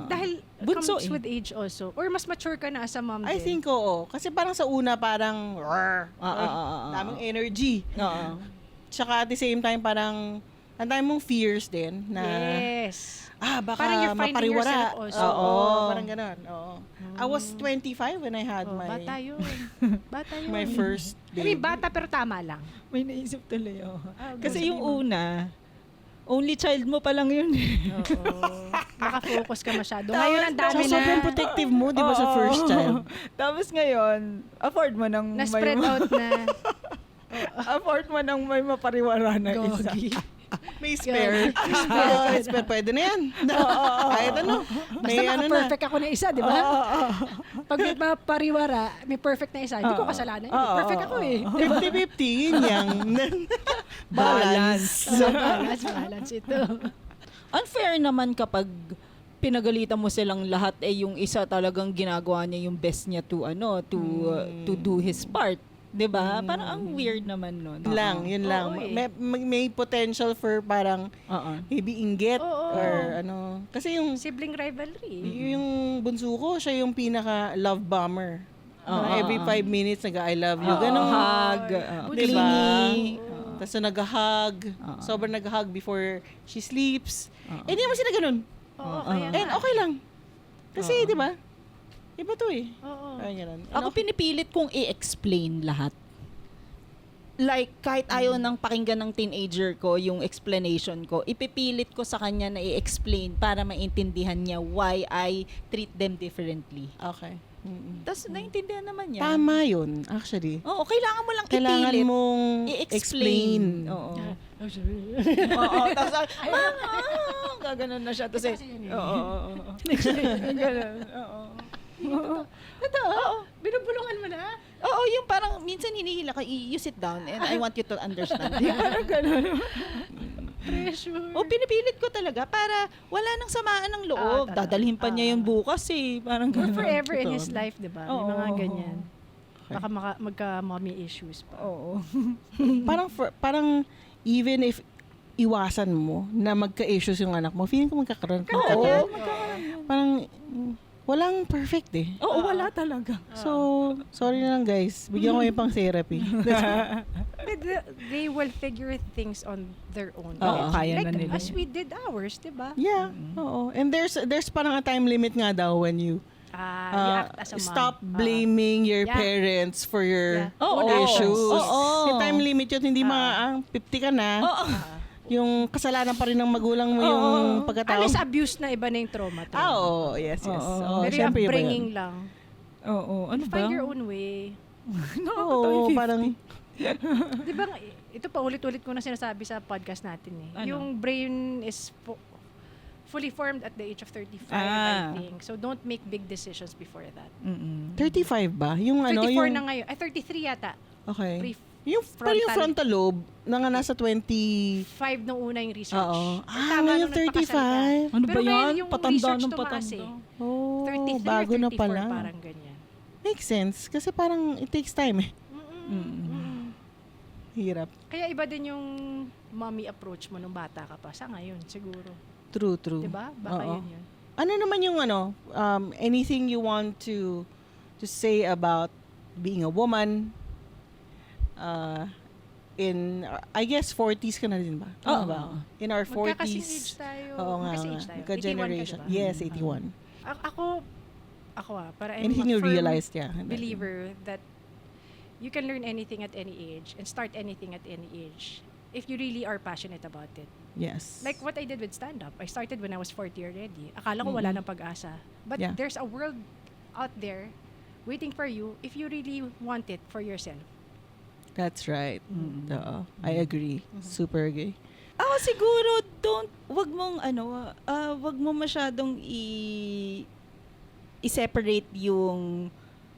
A: Dahil
B: Bunso
A: comes
B: eh.
A: with age also. Or mas mature ka na as a mom
C: I
A: din.
C: think oo. Kasi parang sa una parang daming energy.
B: Oo.
C: Tsaka at the same time parang ang dami mong fears din na
A: Yes.
C: baka
A: Parang you're finding
C: mapariwara.
A: yourself also.
C: Oo, parang ganun. Oo. I was 25 when I had
A: Oh, bata
C: my
A: yun. Bata yun.
C: my first
A: I mean,
C: baby.
A: bata pero tama lang.
B: May naisip tuloy ako.
A: Ah,
B: Kasi
A: go,
B: yung
A: sabihin mo.
B: una, only child mo pa lang yun.
A: Oo. Nakafocus ka masyado. Ngayon ang dami
C: Tsaka
A: na.
C: sobrang protective mo, di ba, sa
B: Oo.
C: first child?
B: Tapos ngayon, afford mo ng
A: Na-spread out na.
B: afford mo ng may mapariwara na isa.
A: Gogi.
C: May spare. May spare. Pwede na yan. Kahit ano.
A: May
C: May ano na.
A: perfect ako na isa, di ba? Pag may pariwara, may perfect na isa. Hindi ko kasalanan. Perfect ako eh.
C: 50-50. Yun yang. Balance.
A: Balance ito.
B: Unfair naman kapag pinagalitan mo silang lahat yung isa talagang ginagawa niya yung best niya to to do his part. 'Di ba? Parang ang weird naman nun.
C: Yun lang.
A: Oo, eh.
C: May potential for parang maybe inggit
A: Oo.
C: or ano. Kasi yung
A: Sibling rivalry.
C: yung bunso ko, siya yung pinaka love bomber. Every 5 minutes nag-I love you. Ganon.
B: Hug.
C: Diba?
B: Clingy.
C: Tapos nag-hug. Sobrang nag-hug before she sleeps. Eh, di naman sila ganun.
A: Oo, kaya
C: And
A: nga.
C: okay lang. Kasi, di ba? Iba to eh.
A: Oo.
C: Ay, ganun.
B: Ako pinipilit kong i-explain lahat. Like, kahit ayaw nang pakinggan ng teenager ko yung explanation ko, ipipilit ko sa kanya na i-explain para maintindihan niya why I treat them differently.
C: Okay.
B: Tapos, naintindihan naman niya.
C: Tama yun, actually.
B: Oo, kailangan mo lang
C: Kailangan
B: ipilit.
C: mong
B: I-explain. Oo.
A: Oh,
B: Oo. Tapos, gaganon na siya. Tapos, oo. Ganon. Oo.
A: Totoo? Binubulungan mo na?
B: Oo, yung parang minsan hinihila ka, you sit down and I want you to understand. Parang gano'n.
A: Pressure.
B: O pinipilit ko talaga para wala nang samaan ng loob.
A: Talaga.
B: Dadalhin pa niya yung bukas eh. Parang
A: Or
B: gano'n.
A: forever in
C: Totoo.
A: his life, di ba? May
B: Oo.
A: mga ganyan.
C: Okay.
A: Baka magka-mommy issues pa.
B: Oo.
C: parang even if iwasan mo na magka-issues yung anak mo, feeling ko magkakaroon.
B: Oo.
C: Parang walang perfect eh.
B: Oo, wala talaga.
C: So, sorry na lang guys. Bigyan ko yung pang therapy.
A: They will figure things on their own.
B: Oo, kaya
A: like,
B: na nila
A: as
B: yun.
A: we did ours, di ba?
C: Yeah. Oo. And there's parang a time limit nga daw when you
A: You act as a mom.
C: stop blaming your
A: Yeah.
C: parents for your
A: Yeah.
B: Oo.
C: issues.
B: Oo.
C: May time limit yun. Hindi 50 ka na.
B: Oo.
C: Yung kasalanan pa rin ng magulang mo yung pagkatao.
A: Unless abuse na, iba na yung trauma.
C: Oo. Yes, yes.
B: Oo.
C: Oo,
A: Pero yung
C: syempre iba yun.
A: upbringing lang.
B: Oo. Ano ba?
A: Find your own way.
C: Oo, parang
A: Di ba, ito pa ulit-ulit ko na sinasabi sa podcast natin eh.
B: Ano?
A: Yung brain is fully formed at the age of 35,
B: Ah.
A: I think. So don't make big decisions before that.
C: 35 ba? Yung
A: 34
C: ano, yung...
A: na ngayon. Ay, 33 yata.
C: Okay.
A: Pre-
C: Yung parang yung frontal lobe na nga nasa 20...
A: 5 nung una yung research.
C: Oo.
A: Tama
C: Ngayon
A: nung nagpakasal ka.
C: 35.
B: Ano
A: Pero
B: ba
A: ngayon
B: yan?
A: yung
B: Patanda
A: research
B: ng
A: tumaas
B: patanda.
A: eh.
C: Oh,
A: 33
C: bago
A: or 34
C: na pala.
A: parang ganyan.
C: Makes sense. Kasi parang it takes time eh. Hirap.
A: Kaya iba din yung mommy approach mo nung bata ka pa. Sa ngayon, siguro.
C: True, true.
A: Diba? Baka
C: Oo.
A: yun yun.
C: Ano naman yung anything you want to say about being a woman in, I guess, 40s ka na din ba? Tama
B: Oo.
C: ba? In our 40s.
A: Magkakasing age tayo.
C: Oo nga.
A: Magkasing age tayo.
C: Magka-generation.
A: 81 ka, diba?
C: Yes, 81.
A: Ako para I'm
C: Anything
A: a
C: you
A: firm
C: realized, yeah.
A: believer that you can learn anything at any age and start anything at any age if you really are passionate about it.
C: Yes.
A: Like what I did with stand-up. I started when I was 40 already. Akala ko wala nang pag-asa. But
C: Yeah.
A: there's a world out there waiting for you if you really want it for yourself.
C: That's right. Oo. I agree. Super agree.
B: Ako siguro, wag mo masyadong i-separate yung,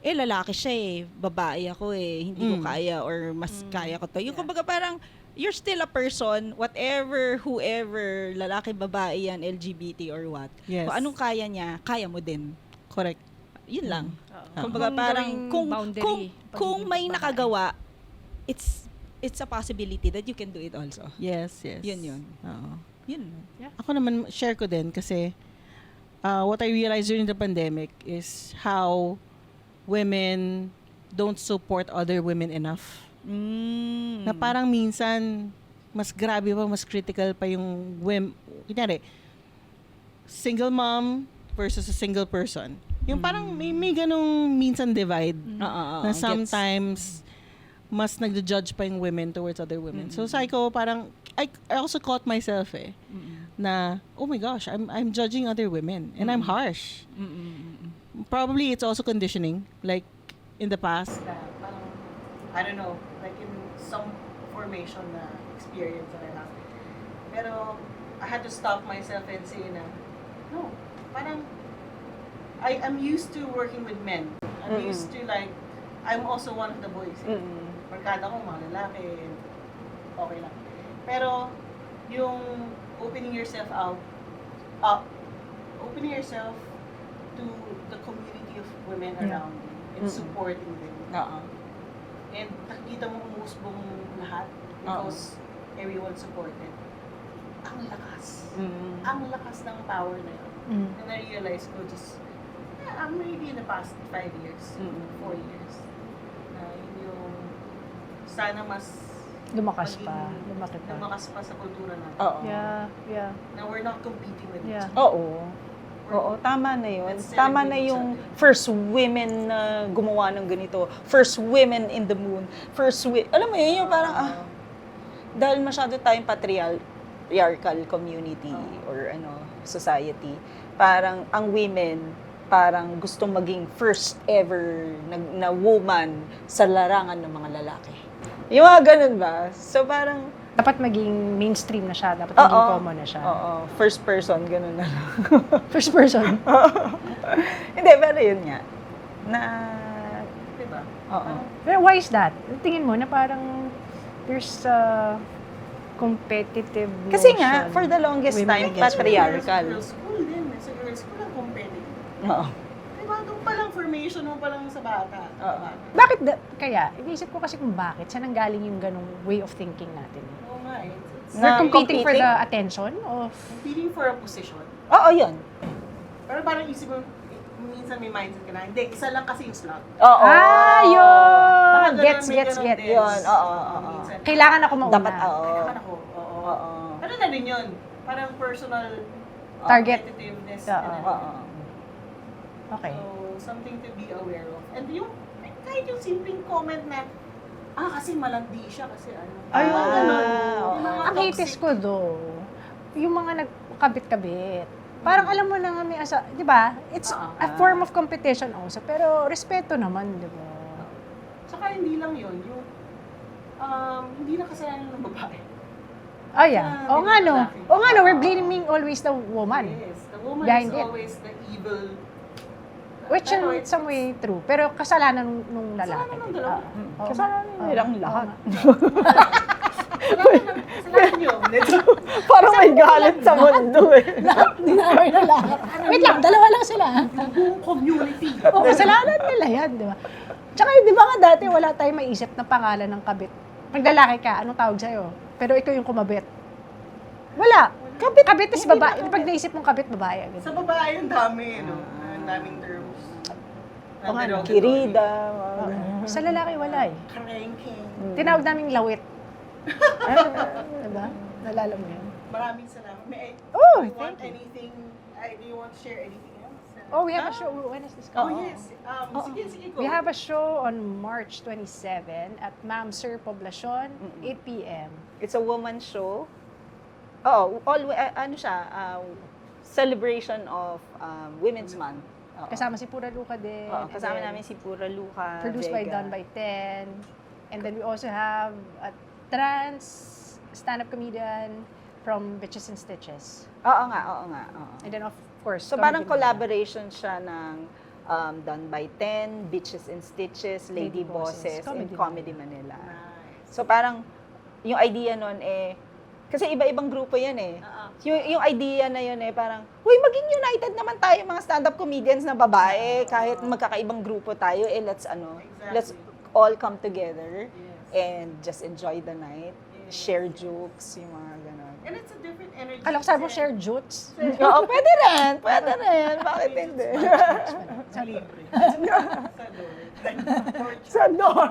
B: lalaki siya babae ako hindi ko kaya or mas kaya ko to. Yung kumbaga parang, you're still a person, whatever, whoever, lalaki, babae yan, LGBT or what.
C: Yes.
B: Kung anong kaya niya, kaya mo din.
C: Correct.
B: Yun lang.
A: Oo.
B: Kumbaga
A: Kung
B: parang,
A: gawing
B: kung
A: boundary,
B: kung
A: pagiging
B: may
A: babae.
B: nakagawa, it's a possibility that you can do it also.
C: Yes, yes.
B: Yun.
C: Oo.
B: Yun.
C: Ako naman, share ko din kasi what I realized during the pandemic is how women don't support other women enough.
B: Mm.
C: Na parang minsan, mas grabe pa, mas critical pa yung women. Kunyari, single mom versus a single person. Yung parang may ganong minsan divide na
B: Gets.
C: sometimes mas nagja-judge pa yung women towards other women. So sabi ko parang I also caught myself na oh my gosh, I'm judging other women and I'm harsh. Probably it's also conditioning like in the past na parang I don't know, like in some formation na experience that I have. Pero I had to stop myself and say na no, parang I'm used to working with men. I'm used to like, I'm also one of the boys. Barkada ko, mga lalaki, and okay lang. Pero, yung opening yourself opening yourself to the community of women around you and supporting them. And nakikita mo umusbong lahat because everyone supported. Ang lakas. Ang lakas ng power na yun. And I realized ko just, maybe in the past 5 years, 4 years, na yun yung sana mas
A: Lumakas
C: maging-
A: pa. Lumaki pa.
C: lumakas pa sa kultura natin.
B: Oo.
A: Yeah.
C: Na we're not competing with
A: Yeah.
C: each other.
B: Oo. Oo, tama na yun.
C: Let's
B: Tama na
C: celebrate each
B: yung
C: other.
B: first women na gumawa ng ganito. First women in the moon. Alam mo yun, yung parang, dahil masyado tayong patriarchal community or society, parang ang women, parang gustong maging first ever na woman sa larangan ng mga lalaki. Yung mga ganun ba? So parang,
A: Dapat maging mainstream na siya. Dapat maging common na siya.
B: Oo, first person, ganun na lang.
A: First person.
B: Hindi, pero yun nga. Na,
C: Diba?
B: oo.
A: Pero why is that? Tingin mo na parang there's a competitive notion.
B: Kasi nga, for the longest
A: Women
B: time,
A: against
B: patriarchal.
C: Girls' school din. Sa girls' school ang competitive.
B: Oo.
C: Diba? Doon palang formation mo palang sa bata.
B: Oo.
A: Bakit kaya? Iniisip ko kasi kung bakit. Saan nanggaling yung ganong way of thinking natin?
C: Oo nga eh. It's
A: We're
B: Na
A: competing for
B: competing?
A: the attention of...
C: competing for a position.
B: Oo, yun.
C: Pero parang isip mo, minsan may mindset ka na, hindi, isa lang kasi yung slot.
B: Oo.
C: Baka
A: Yun!
C: ganun,
A: Gets.
C: may ganun din.
B: Yun, oo.
C: Minsan,
A: Kailangan ako mauna.
B: Dapat, oo.
C: kailangan ako. Oo.
B: Oo.
C: Ano na rin yun? Parang personal
A: Target.
C: competitiveness.
A: Oo.
C: and
B: Oo.
A: Okay.
C: So, something to be aware of. And yung, kahit yung simpleng comment na, kasi malandi siya kasi ano.
A: Ayun.
C: Mga ganun.
B: oo.
C: Yung mga
A: Ang haters
C: toxic.
A: ko yung mga nagkabit-kabit. Parang alam mo na nga may di ba? It's a form of competition also. Pero respeto naman, di ba?
C: Saka hindi lang yun, yung, hindi na kasalanan ng babae.
A: Oh yeah.
C: Ah,
A: Oo nga no.
C: lalaki.
A: Oo nga no, we're blaming always the woman.
C: Yes, the woman
A: Behind
C: is
A: it.
C: always the evil.
A: Which
C: Pero
A: in some way true. Pero kasalanan nung lalaki.
C: Kasalanan ng
A: di ba?
C: dalawa.
A: Oo.
B: Kasalanan nilang
A: Oo.
B: lahat.
C: Kasalanan yun.
B: Parang may galit sa mundo eh.
A: Dinamay na lahat. Wait lang, dalawa lang sila.
C: Buong community.
A: Oo, kasalanan nila yan, di ba? Tsaka di ba nga dati wala tayong maisip na pangalan ng kabit. Pag lalaki ka, anong tawag sa'yo? Pero ikaw yung kumabit. Wala. Kabit is babae. Pag naisip mong kabit, babae. agad.
C: Sa babae, ang dami, no? Ang daming terms.
A: Oo nga, no?
B: Kirida.
A: Oo. Sa lalaki, wala eh.
C: Cranking.
A: Tinawag naming lawit. Diba? Nalala mo yun?
C: Maraming salamat.
A: Oh,
C: do you want
A: thank you.
C: anything? Do you want to share anything else?
A: Oh, we have a show. When is this
C: Oh,
A: coming?
C: yes. Sige, go.
A: We have a show on March 27 at Ma'am Sir Poblacion, 8 p.m.
B: It's a woman show. Oo, ano siya, celebration of Women's Month. Oo.
A: Kasama si Pura Luca din.
B: Oo,
A: and
B: kasama
A: then
B: namin si Pura Luca.
A: Produced by
B: Vega.
A: Done by 10. And then we also have a trans stand-up comedian from Bitches and Stitches.
B: Oo nga. Oo.
A: And then of course,
B: So
A: Comedy
B: parang
A: Manila.
B: collaboration siya ng Done by 10, Bitches and Stitches, Lady
A: Lady Bosses,
B: Bosses, and
A: Comedy
B: Comedy Manila.
C: Nice.
B: So parang yung idea nun kasi iba-ibang grupo yan Yung idea na yun parang, huy, maging united naman tayo mga stand-up comedians na babae, kahit magkakaibang grupo tayo, let's
C: Exactly.
B: let's all come together
C: Yes.
B: and just enjoy the night.
C: Yes.
D: share jokes, yung mga ganon.
C: And it's a different energy.
A: Alam ko sabi mo
C: kasi-
A: share jutes.
D: Oo, pwede rin. Pwede rin. Bakit hindi?
C: Sa libre. Sa door.
D: Sa door.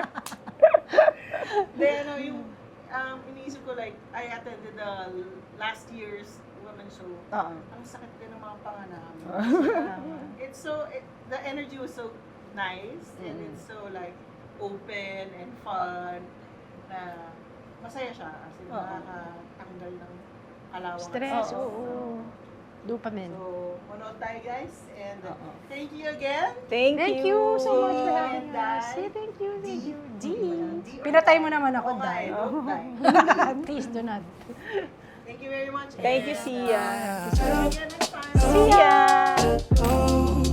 C: Then, ano, yung iniisip ko like, I attended the last year's women's show.
D: Oo.
C: Ang sakit din ng mga panganam. It's so, the energy was so nice and it's so like open and fun na masaya siya. As in, nakakatanggal ng alawang.
A: Stress,
D: Oo.
A: oo. Dopamine.
C: So, manood tayo guys and thank you again.
D: Thank you.
A: so much for having
C: And
A: us.
C: Dai.
A: Thank you.
C: D or
A: Pinatay
C: die.
A: mo naman ako,
C: Okay,
A: Dai.
C: don't die.
A: Please do not.
C: Thank you very much.
D: Thank you,
C: and,
D: Sia.
C: see you again next time.
D: See ya!